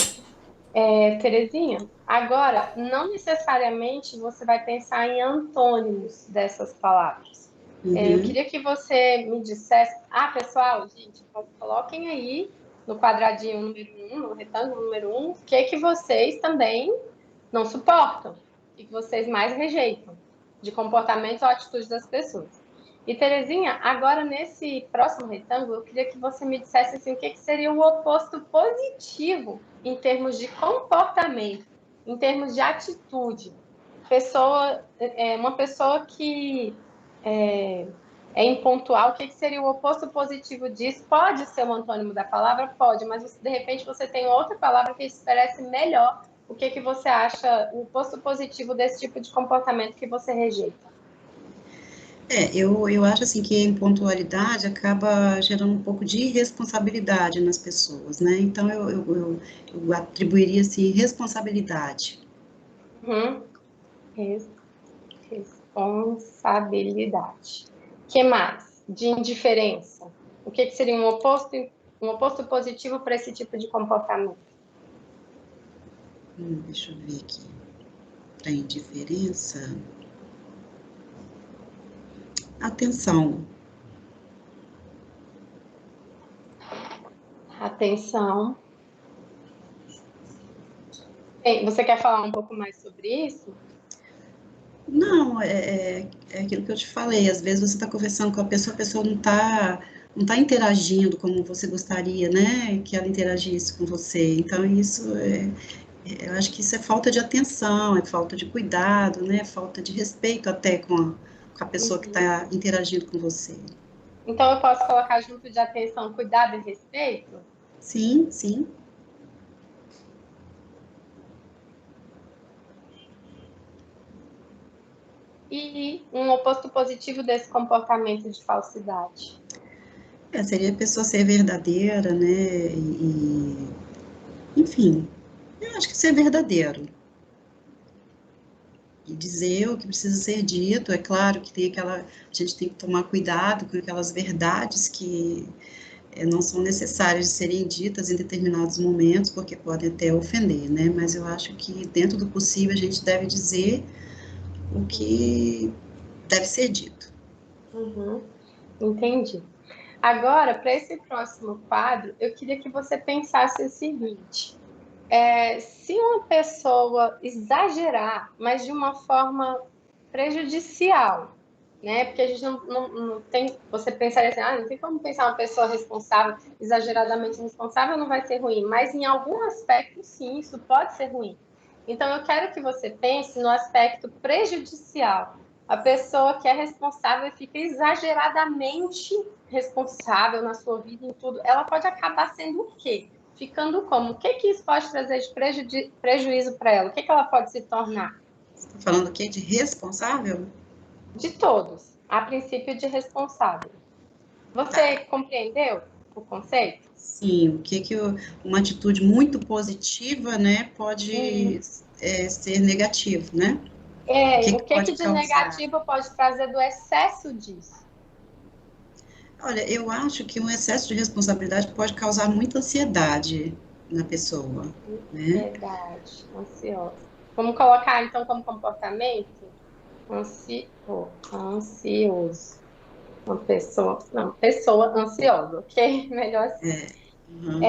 Terezinha, agora, não necessariamente você vai pensar em antônimos dessas palavras. Eu Uhum. queria que você me dissesse. Pessoal, gente, coloquem aí no quadradinho número 1, no retângulo número 1, o que vocês também não suportam, o que vocês mais rejeitam de comportamentos ou atitudes das pessoas. E Terezinha, agora nesse próximo retângulo, eu queria que você me dissesse assim, o que seria o oposto positivo em termos de comportamento, em termos de atitude. Uma pessoa que é impontual, o que seria o oposto positivo disso? Pode ser um antônimo da palavra? Pode, mas de repente você tem outra palavra que expresse melhor o que você acha o oposto positivo desse tipo de comportamento que você rejeita. Eu acho assim que a impontualidade acaba gerando um pouco de irresponsabilidade nas pessoas, né? Então eu atribuiria assim responsabilidade. Uhum. Responsabilidade. O que mais? De indiferença. O que seria um oposto positivo para esse tipo de comportamento? Deixa eu ver aqui. Para indiferença. Atenção. Atenção. Bem, você quer falar um pouco mais sobre isso? Não, é aquilo que eu te falei. Às vezes você está conversando com a pessoa não está não tá interagindo como você gostaria, né, que ela interagisse com você. Então, eu acho que isso é falta de atenção, é falta de cuidado, né, é falta de respeito até com a pessoa que Uhum. está interagindo com você. Então eu posso colocar junto de atenção, cuidado e respeito? Sim, sim. E um oposto positivo desse comportamento de falsidade. Seria a pessoa ser verdadeira, né, enfim, eu acho que ser verdadeiro. E dizer o que precisa ser dito, é claro que a gente tem que tomar cuidado com aquelas verdades que não são necessárias de serem ditas em determinados momentos, porque podem até ofender, né? Mas eu acho que dentro do possível a gente deve dizer o que deve ser dito. Uhum, entendi. Agora, para esse próximo quadro, eu queria que você pensasse o seguinte: se uma pessoa exagerar, mas de uma forma prejudicial, né? Porque a gente não tem. Você pensaria assim, não tem como pensar uma pessoa responsável, exageradamente responsável, não vai ser ruim, mas em algum aspecto, sim, isso pode ser ruim. Então, eu quero que você pense no aspecto prejudicial. A pessoa que é responsável fica exageradamente responsável na sua vida, em tudo, ela pode acabar sendo o quê? Ficando como? O que isso pode trazer de prejuízo para ela? O que ela pode se tornar? Você está falando aqui de responsável? De todos, a princípio de responsável. Você Tá. compreendeu o conceito? Sim, uma atitude muito positiva, né, pode ser negativo, né? O que O que que pode de causar? negativo pode trazer do excesso disso? Olha, eu acho que um excesso de responsabilidade pode causar muita ansiedade na pessoa, né? Ansiedade, ansiosa. Vamos colocar então como comportamento ansioso. Uma pessoa, não, pessoa ansiosa, ok? Melhor assim. Uhum.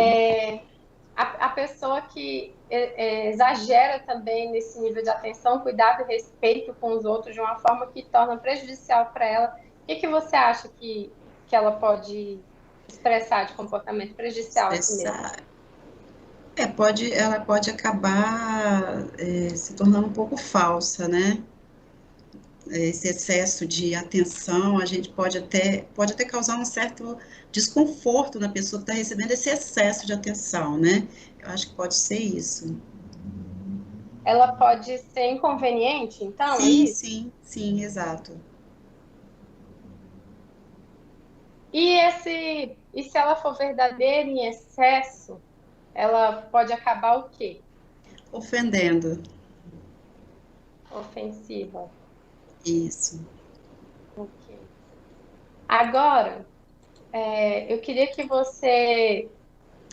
A pessoa que exagera também nesse nível de atenção, cuidado e respeito com os outros de uma forma que torna prejudicial para ela, o que você acha que ela pode expressar de comportamento prejudicial a si mesma? Expressar. Ela pode acabar se tornando um pouco falsa, né? Esse excesso de atenção, a gente pode até causar um certo desconforto na pessoa que está recebendo esse excesso de atenção, né? Eu acho que pode ser isso. Ela pode ser inconveniente, então, é Sim, isso? sim, sim, exato. E se ela for verdadeira em excesso, ela pode acabar o quê? Ofendendo. Ofensiva. Isso. Ok. Agora, eu queria que você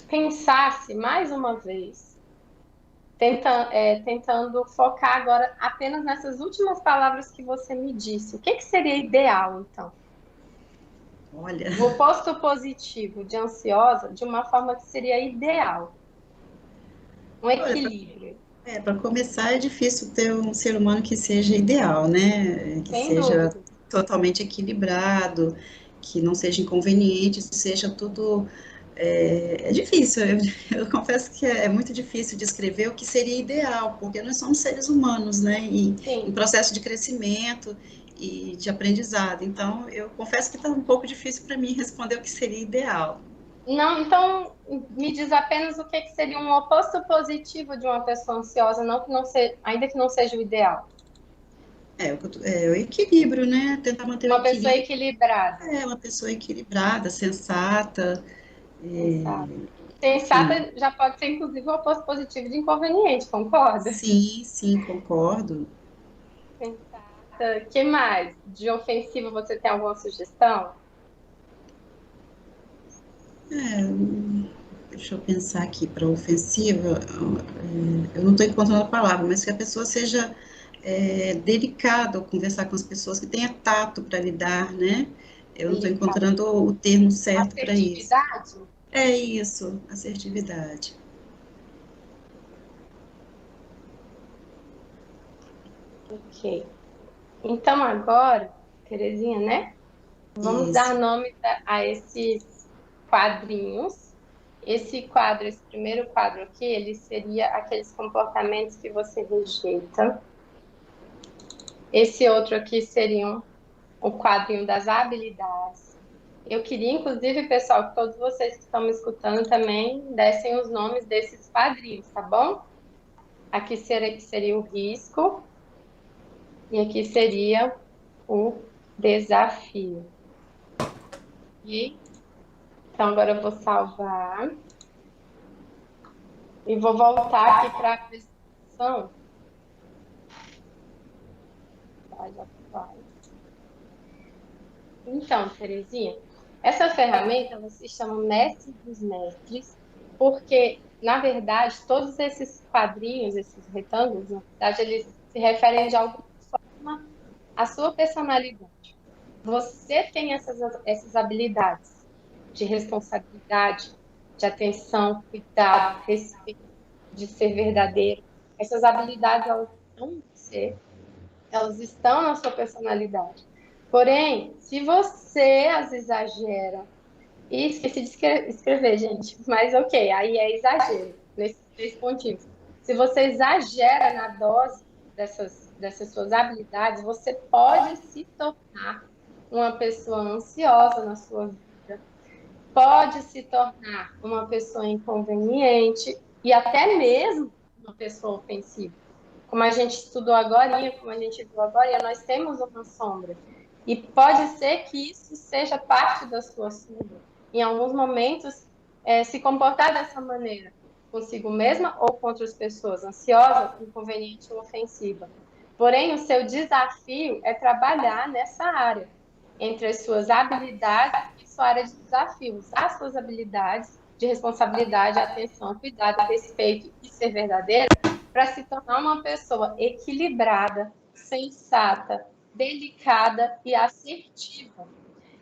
pensasse mais uma vez, tentando focar agora apenas nessas últimas palavras que você me disse. O que seria ideal, então? Olha, O oposto positivo de ansiosa, de uma forma que seria ideal, um olha, equilíbrio, para começar é difícil ter um ser humano que seja ideal, né? Que sem seja dúvida. totalmente equilibrado, que não seja inconveniente, seja tudo. É difícil, eu confesso que é muito difícil descrever o que seria ideal, porque nós somos seres humanos, né? E em Sim. processo de crescimento e de aprendizado. Então, eu confesso que está um pouco difícil para mim responder o que seria ideal. Não, então me diz apenas o que seria um oposto positivo de uma pessoa ansiosa, não que não seja, ainda que não seja o ideal. O equilíbrio, né? Tentar manter o Uma pessoa equilíbrio. equilibrada. É uma pessoa equilibrada, sensata, Sensata. enfim. Sensata já pode ser, inclusive, o oposto positivo de inconveniente, concorda? Sim, sim, concordo. Sensata. Que mais? De ofensivo, você tem alguma sugestão? Deixa eu pensar aqui, para ofensiva, eu não estou encontrando a palavra, mas que a pessoa seja delicada ao conversar com as pessoas, que tenha tato para lidar, né? Eu não estou Delicado. encontrando o termo certo para isso. Assertividade? É isso, assertividade. Ok. Então, agora, Terezinha, né? Vamos dar Isso. nome a esses quadrinhos. Esse quadro, esse primeiro quadro aqui, ele seria aqueles comportamentos que você rejeita. Esse outro aqui seria o quadrinho das habilidades. Eu queria, inclusive, pessoal, que todos vocês que estão me escutando também dessem os nomes desses quadrinhos, tá bom? Aqui seria o risco e aqui seria o desafio. Ok? Então, agora eu vou salvar e vou voltar aqui para a apresentação. Já vai. Então, Terezinha, essa ferramenta ela se chama Mestre dos Mestres, porque, na verdade, todos esses quadrinhos, esses retângulos, na verdade, eles se referem de alguma forma à sua personalidade. Você tem essas habilidades de responsabilidade, de atenção, cuidado, respeito, de ser verdadeiro. Essas habilidades, elas estão em você, elas estão na sua personalidade. Porém, se você as exagera, e esqueci de escrever, gente, mas ok, aí é exagero, nesses 3 pontinhos. Se você exagera na dose dessas suas habilidades, você pode se tornar uma pessoa ansiosa na sua vida, pode se tornar uma pessoa inconveniente e até mesmo uma pessoa ofensiva. Como a gente estudou agora, como a gente viu agora, nós temos uma sombra. E pode ser que isso seja parte da sua sombra. Em alguns momentos, se comportar dessa maneira, consigo mesma ou com outras pessoas, ansiosa, inconveniente ou ofensiva. Porém, o seu desafio é trabalhar nessa área, entre as suas habilidades e sua área de desafio. Usar as suas habilidades de responsabilidade, atenção, cuidado, respeito e ser verdadeiro para se tornar uma pessoa equilibrada, sensata, delicada e assertiva.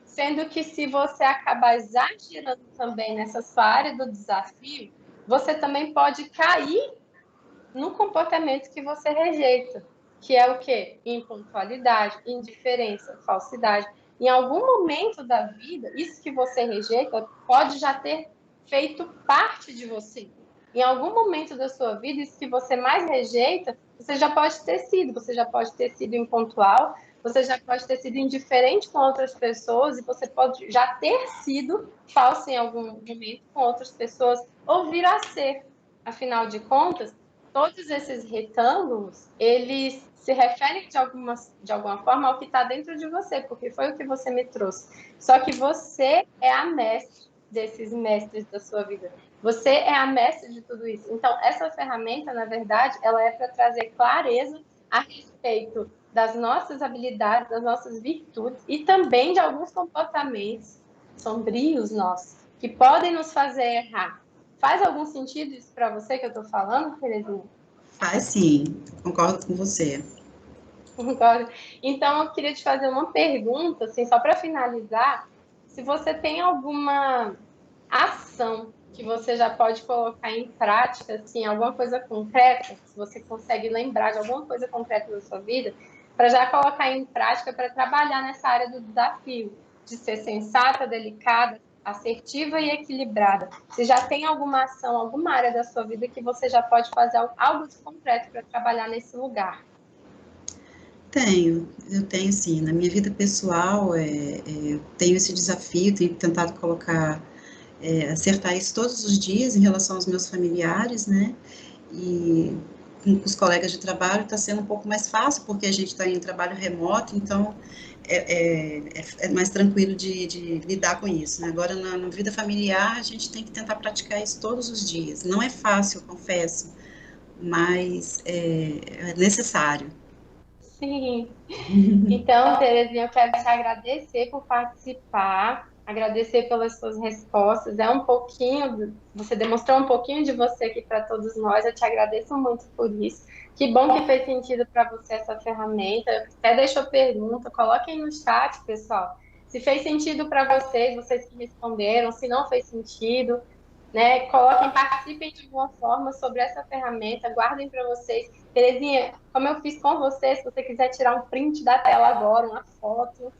Sendo que se você acabar exagerando também nessa sua área do desafio, você também pode cair no comportamento que você rejeita, que é o quê? Impontualidade, indiferença, falsidade. Em algum momento da vida, isso que você rejeita pode já ter feito parte de você. Em algum momento da sua vida, isso que você mais rejeita, você já pode ter sido impontual, você já pode ter sido indiferente com outras pessoas e você pode já ter sido falso em algum momento com outras pessoas ou vir a ser. Afinal de contas, todos esses retângulos, eles se referem de alguma forma ao que está dentro de você, porque foi o que você me trouxe. Só que você é a mestre desses mestres da sua vida. Você é a mestre de tudo isso. Então, essa ferramenta, na verdade, ela é para trazer clareza a respeito das nossas habilidades, das nossas virtudes e também de alguns comportamentos sombrios nossos, que podem nos fazer errar. Faz algum sentido isso para você que eu estou falando, Terezinha? Faz sim, concordo com você. Concordo. Então, eu queria te fazer uma pergunta, assim, só para finalizar, se você tem alguma ação que você já pode colocar em prática, assim, alguma coisa concreta, se você consegue lembrar de alguma coisa concreta da sua vida, para já colocar em prática para trabalhar nessa área do desafio, de ser sensata, delicada, assertiva e equilibrada. Se já tem alguma ação, alguma área da sua vida que você já pode fazer algo de concreto para trabalhar nesse lugar. Eu tenho sim. Na minha vida pessoal, eu tenho esse desafio, tenho tentado colocar, acertar isso todos os dias em relação aos meus familiares, né? E com os colegas de trabalho está sendo um pouco mais fácil, porque a gente está em trabalho remoto, então é mais tranquilo de lidar com isso, né? Agora, na vida familiar, a gente tem que tentar praticar isso todos os dias. Não é fácil, confesso, mas é necessário. Sim. Então, Terezinha, eu quero te agradecer por participar, agradecer pelas suas respostas. Você demonstrou um pouquinho de você aqui para todos nós. Eu te agradeço muito por isso. Que bom que fez sentido para você essa ferramenta. Até deixou pergunta, coloquem no chat, pessoal. Se fez sentido para vocês que responderam, se não fez sentido, né? Coloquem, participem de alguma forma sobre essa ferramenta, guardem para vocês. Terezinha, como eu fiz com você, se você quiser tirar um print da tela agora, uma foto,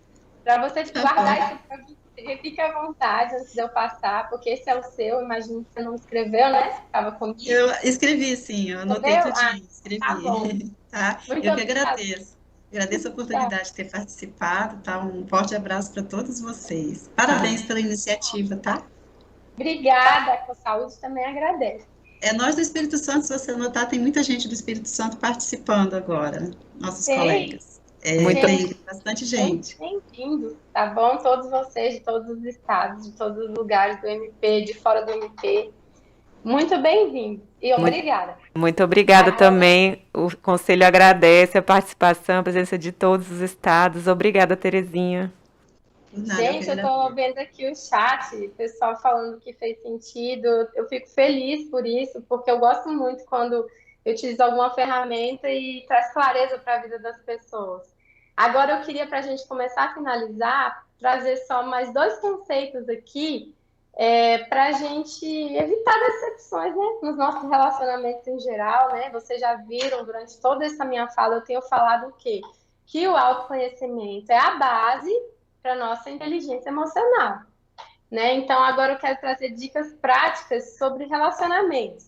Para você Tá guardar bom. isso para você, fique à vontade antes de eu passar, porque esse é o seu. Imagino que você não escreveu, né? Estava comigo. Eu escrevi, sim, eu anotei Escreveu? Ah, tudinho, tá bom. escrevi, tá? Muito Eu que obrigada. agradeço. Agradeço a Tchau. oportunidade de ter participado, tá? Um forte abraço para todos vocês. Parabéns pela iniciativa, tá? Obrigada, com saúde também agradece. É nós do Espírito Santo, se você notar, tem muita gente do Espírito Santo participando agora, nossos Tem, colegas. É, Muito, gente, tem bastante muito gente. bem-vindos, tá bom? Todos vocês, de todos os estados, de todos os lugares do MP, de fora do MP. Muito bem-vindos e muito, obrigada. muito obrigada Agora, também. O Conselho agradece a participação, a presença de todos os estados. Obrigada, Terezinha. Por nada, eu que gente, eu tô agradeço. vendo aqui o chat, o pessoal falando que fez sentido. Eu fico feliz por isso, porque eu gosto muito quando eu utilizo alguma ferramenta e traz clareza para a vida das pessoas. Agora, eu queria, para a gente começar a finalizar, trazer só mais dois conceitos aqui, para a gente evitar decepções, né, nos nossos relacionamentos em geral, né? Vocês já viram durante toda essa minha fala, eu tenho falado o quê? Que o autoconhecimento é a base para nossa inteligência emocional, né? Então, agora eu quero trazer dicas práticas sobre relacionamentos.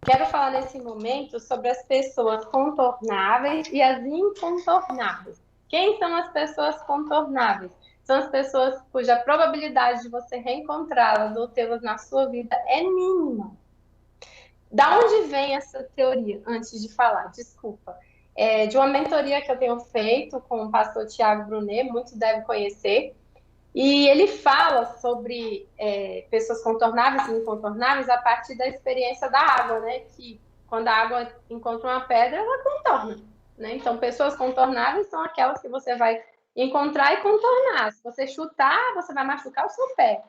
Quero falar nesse momento sobre as pessoas contornáveis e as incontornáveis. Quem são as pessoas contornáveis? São as pessoas cuja probabilidade de você reencontrá-las ou tê-las na sua vida é mínima. Da onde vem essa teoria? Antes de falar, desculpa. De uma mentoria que eu tenho feito com o pastor Tiago Brunet, muitos devem conhecer, e ele fala sobre pessoas contornáveis e incontornáveis a partir da experiência da água, né? Que quando a água encontra uma pedra, ela contorna, né? Então, pessoas contornáveis são aquelas que você vai encontrar e contornar. Se você chutar, você vai machucar o seu pé.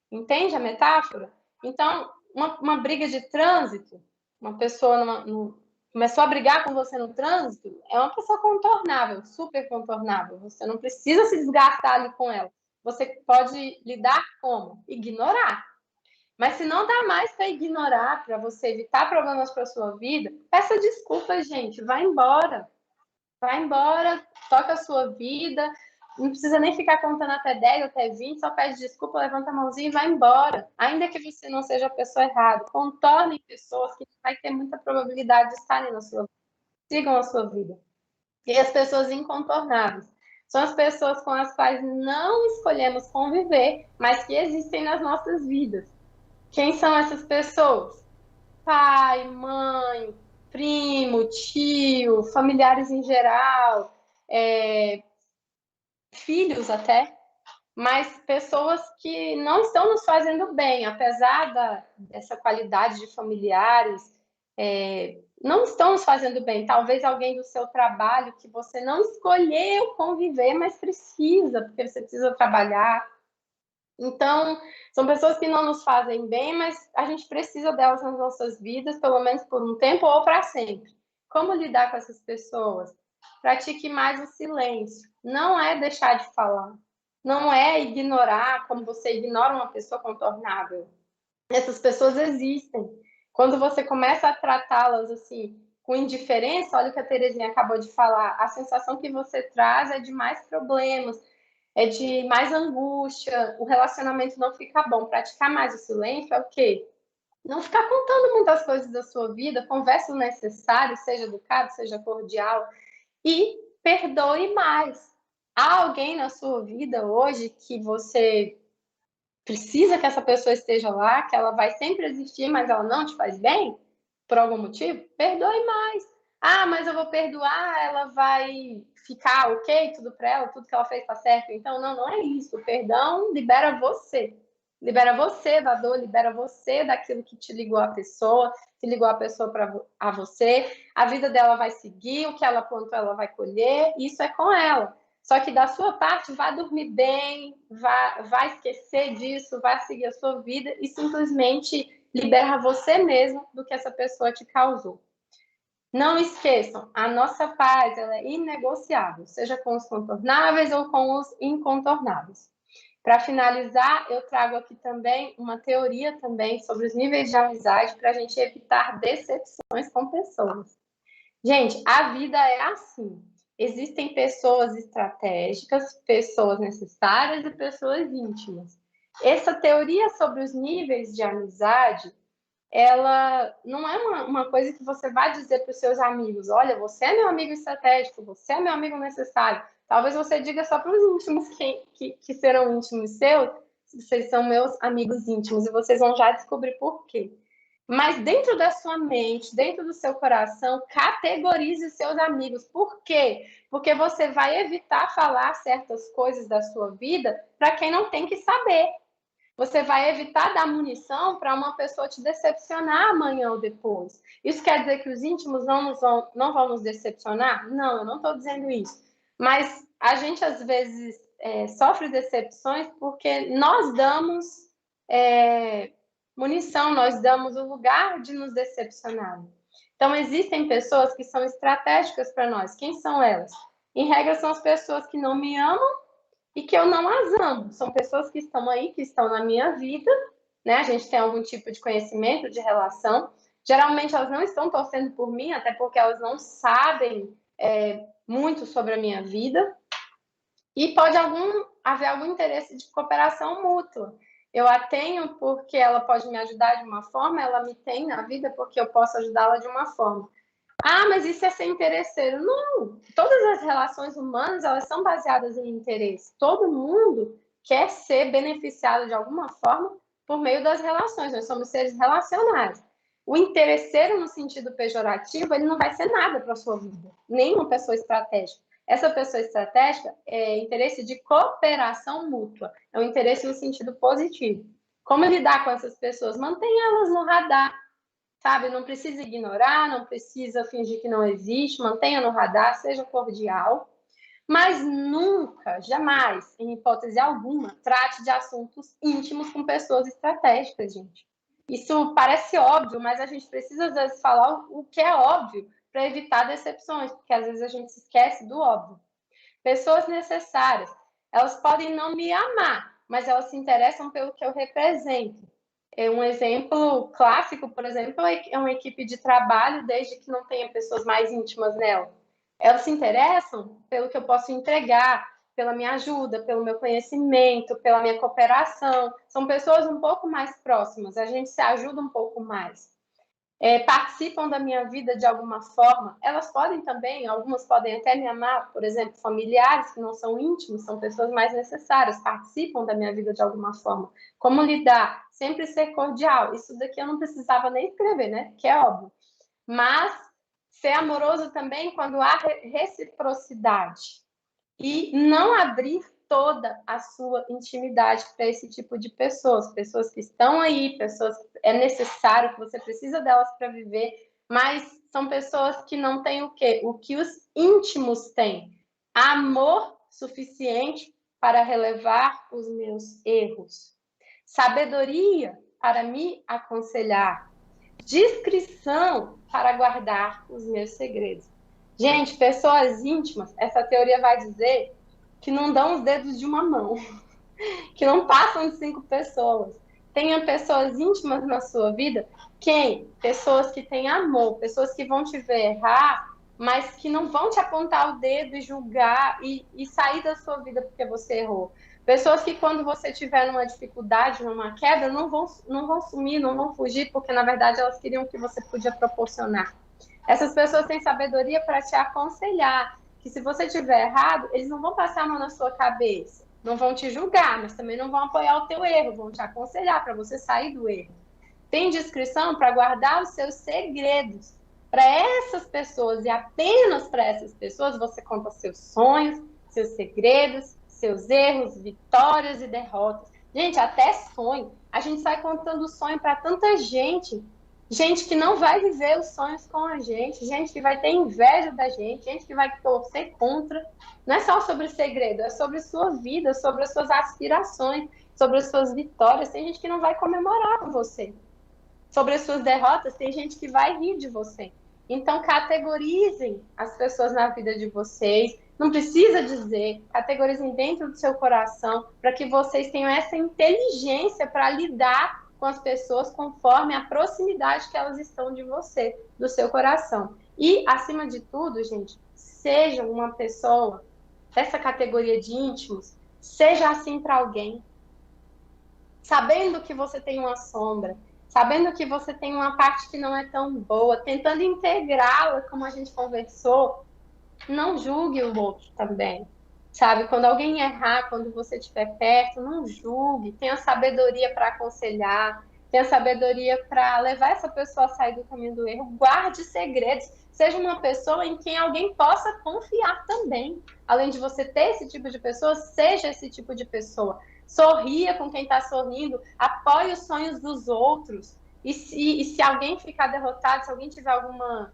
Entende a metáfora? Então, uma briga de trânsito, uma pessoa começou a brigar com você no trânsito, é uma pessoa contornável, super contornável. Você não precisa se desgastar ali com ela. Você pode lidar como? Ignorar. Mas se não dá mais para ignorar, para você evitar problemas para sua vida, peça desculpa, gente. Vai embora. Vai embora, toca a sua vida. Não precisa nem ficar contando até 10, até 20, só pede desculpa, levanta a mãozinha e vai embora. Ainda que você não seja a pessoa errada, contorne pessoas que vai ter muita probabilidade de estarem na sua vida. Sigam a sua vida. E as pessoas incontornáveis são as pessoas com as quais não escolhemos conviver, mas que existem nas nossas vidas. Quem são essas pessoas? Pai, mãe, primo, tio, familiares em geral, filhos até, mas pessoas que não estão nos fazendo bem, apesar dessa qualidade de familiares, não estão nos fazendo bem. Talvez alguém do seu trabalho que você não escolheu conviver, mas precisa, porque você precisa trabalhar. Então, são pessoas que não nos fazem bem, mas a gente precisa delas nas nossas vidas, pelo menos por um tempo ou para sempre. Como lidar com essas pessoas? Pratique mais o silêncio. Não é deixar de falar. Não é ignorar como você ignora uma pessoa contornável. Essas pessoas existem. Quando você começa a tratá-las assim, com indiferença, olha o que a Terezinha acabou de falar, a sensação que você traz é de mais problemas, é de mais angústia, o relacionamento não fica bom. Praticar mais o silêncio é o quê? Não ficar contando muitas coisas da sua vida, converse o necessário, seja educado, seja cordial, e perdoe mais. Há alguém na sua vida hoje que você precisa que essa pessoa esteja lá, que ela vai sempre existir, mas ela não te faz bem, por algum motivo? Perdoe mais. Ah, mas eu vou perdoar, ela vai ficar ok, tudo para ela, tudo que ela fez está certo. Então, não é isso. O perdão libera você. Libera você da dor, libera você daquilo que te ligou a pessoa, que ligou a pessoa a você. A vida dela vai seguir, o que ela plantou, ela vai colher. Isso é com ela. Só que da sua parte, vá dormir bem, vai esquecer disso, vai seguir a sua vida e simplesmente libera você mesmo do que essa pessoa te causou. Não esqueçam, a nossa paz ela é inegociável, seja com os contornáveis ou com os incontornáveis. Para finalizar, eu trago aqui também uma teoria também sobre os níveis de amizade para a gente evitar decepções com pessoas. Gente, a vida é assim. existem pessoas estratégicas, pessoas necessárias e pessoas íntimas. Essa teoria sobre os níveis de amizade, ela não é uma coisa que você vai dizer para os seus amigos, olha, você é meu amigo estratégico, você é meu amigo necessário. Talvez você diga só para os íntimos que serão íntimos seus, vocês são meus amigos íntimos, e vocês vão já descobrir por quê. Mas dentro da sua mente, dentro do seu coração, categorize seus amigos. Por quê? Porque você vai evitar falar certas coisas da sua vida para quem não tem que saber. Você vai evitar dar munição para uma pessoa te decepcionar amanhã ou depois. Isso quer dizer que os íntimos não vão nos decepcionar? Não, eu não estou dizendo isso. Mas a gente, às vezes, sofre decepções porque nós damos munição, nós damos o lugar de nos decepcionar. Então, existem pessoas que são estratégicas para nós. Quem são elas? Em regra, são as pessoas que não me amam e que eu não as amo. São pessoas que estão aí, que estão na minha vida, né? A gente tem algum tipo de conhecimento, de relação. Geralmente, elas não estão torcendo por mim, até porque elas não sabem muito sobre a minha vida. E pode haver algum interesse de cooperação mútua. Eu a tenho porque ela pode me ajudar de uma forma, ela me tem na vida porque eu posso ajudá-la de uma forma. Ah, mas isso é ser interesseiro. Não, todas as relações humanas, elas são baseadas em interesse. Todo mundo quer ser beneficiado de alguma forma por meio das relações. Nós somos seres relacionados. O interesseiro, no sentido pejorativo, ele não vai ser nada para a sua vida. Nenhuma pessoa estratégica. Essa pessoa estratégica é interesse de cooperação mútua. É um interesse no sentido positivo. Como lidar com essas pessoas? Mantenha elas no radar. Sabe, não precisa ignorar, não precisa fingir que não existe, mantenha no radar, seja cordial, mas nunca, jamais, em hipótese alguma, trate de assuntos íntimos com pessoas estratégicas, gente. Isso parece óbvio, mas a gente precisa, às vezes, falar o que é óbvio para evitar decepções, porque às vezes a gente se esquece do óbvio. Pessoas necessárias, elas podem não me amar, mas elas se interessam pelo que eu represento. Um exemplo clássico, por exemplo, é uma equipe de trabalho, desde que não tenha pessoas mais íntimas nela. Elas se interessam pelo que eu posso entregar, pela minha ajuda, pelo meu conhecimento, pela minha cooperação. São pessoas um pouco mais próximas, a gente se ajuda um pouco mais. Participam da minha vida de alguma forma. Elas podem também, algumas podem até me amar, por exemplo, familiares que não são íntimos, são pessoas mais necessárias, participam da minha vida de alguma forma. Como lidar? Sempre ser cordial. Isso daqui eu não precisava nem escrever, né? Que é óbvio. Mas ser amoroso também quando há reciprocidade. E não abrir toda a sua intimidade para esse tipo de pessoas. Pessoas que estão aí, pessoas que é necessário, que você precisa delas para viver, mas são pessoas que não têm o quê? O que os íntimos têm. Amor suficiente para relevar os meus erros. Sabedoria para me aconselhar. Discrição para guardar os meus segredos. Gente, pessoas íntimas, essa teoria vai dizer que não dão os dedos de uma mão, que não passam de 5 pessoas. Tenha pessoas íntimas na sua vida. Quem? Pessoas que têm amor, pessoas que vão te ver errar, mas que não vão te apontar o dedo e julgar e sair da sua vida porque você errou. Pessoas que quando você tiver numa dificuldade, numa queda, não vão sumir, não vão fugir, porque na verdade elas queriam o que você podia proporcionar. Essas pessoas têm sabedoria para te aconselhar, que se você estiver errado, eles não vão passar a mão na sua cabeça, não vão te julgar, mas também não vão apoiar o teu erro, vão te aconselhar para você sair do erro. Tem discrição para guardar os seus segredos. Para essas pessoas e apenas para essas pessoas, você conta seus sonhos, seus segredos, seus erros, vitórias e derrotas. Gente, até sonho. A gente sai contando sonho para tanta gente. Gente que não vai viver os sonhos com a gente que vai ter inveja da gente que vai torcer contra. Não é só sobre segredo, é sobre sua vida, sobre as suas aspirações, sobre as suas vitórias. Tem gente que não vai comemorar com você. Sobre as suas derrotas, tem gente que vai rir de você. Então, categorizem as pessoas na vida de vocês. Não precisa dizer, categorizem dentro do seu coração, para que vocês tenham essa inteligência para lidar com as pessoas conforme a proximidade que elas estão de você, do seu coração. E, acima de tudo, gente, seja uma pessoa dessa categoria de íntimos, seja assim para alguém. Sabendo que você tem uma sombra, sabendo que você tem uma parte que não é tão boa, tentando integrá-la, como a gente conversou, não julgue o outro também. Sabe, quando alguém errar, quando você estiver perto, não julgue. Tenha sabedoria para aconselhar, tenha sabedoria para levar essa pessoa a sair do caminho do erro. Guarde segredos. Seja uma pessoa em quem alguém possa confiar também. Além de você ter esse tipo de pessoa, seja esse tipo de pessoa. Sorria com quem está sorrindo, apoie os sonhos dos outros. E se alguém ficar derrotado, se alguém tiver alguma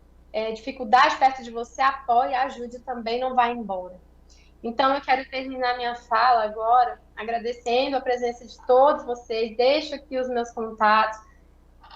dificuldade perto de você, apoie, ajude também, não vá embora. Então, eu quero terminar minha fala agora agradecendo a presença de todos vocês. Deixo aqui os meus contatos.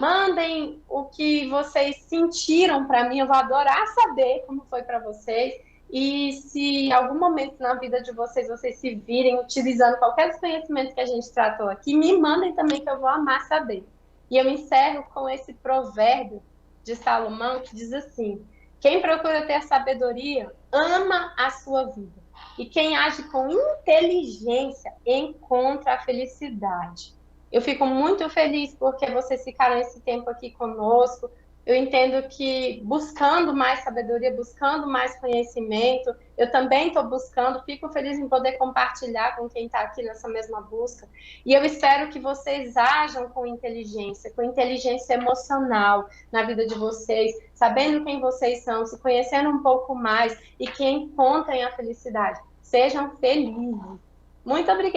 Mandem o que vocês sentiram para mim. Eu vou adorar saber como foi para vocês. E se em algum momento na vida de vocês, vocês se virem utilizando qualquer dos conhecimentos que a gente tratou aqui, me mandem também, que eu vou amar saber. E eu encerro com esse provérbio de Salomão que diz assim: quem procura ter sabedoria ama a sua vida. E quem age com inteligência encontra a felicidade. Eu fico muito feliz porque vocês ficaram esse tempo aqui conosco. Eu entendo que buscando mais sabedoria, buscando mais conhecimento, eu também estou buscando, fico feliz em poder compartilhar com quem está aqui nessa mesma busca. E eu espero que vocês ajam com inteligência emocional na vida de vocês, sabendo quem vocês são, se conhecendo um pouco mais e que encontrem a felicidade. Sejam felizes. Muito obrigada.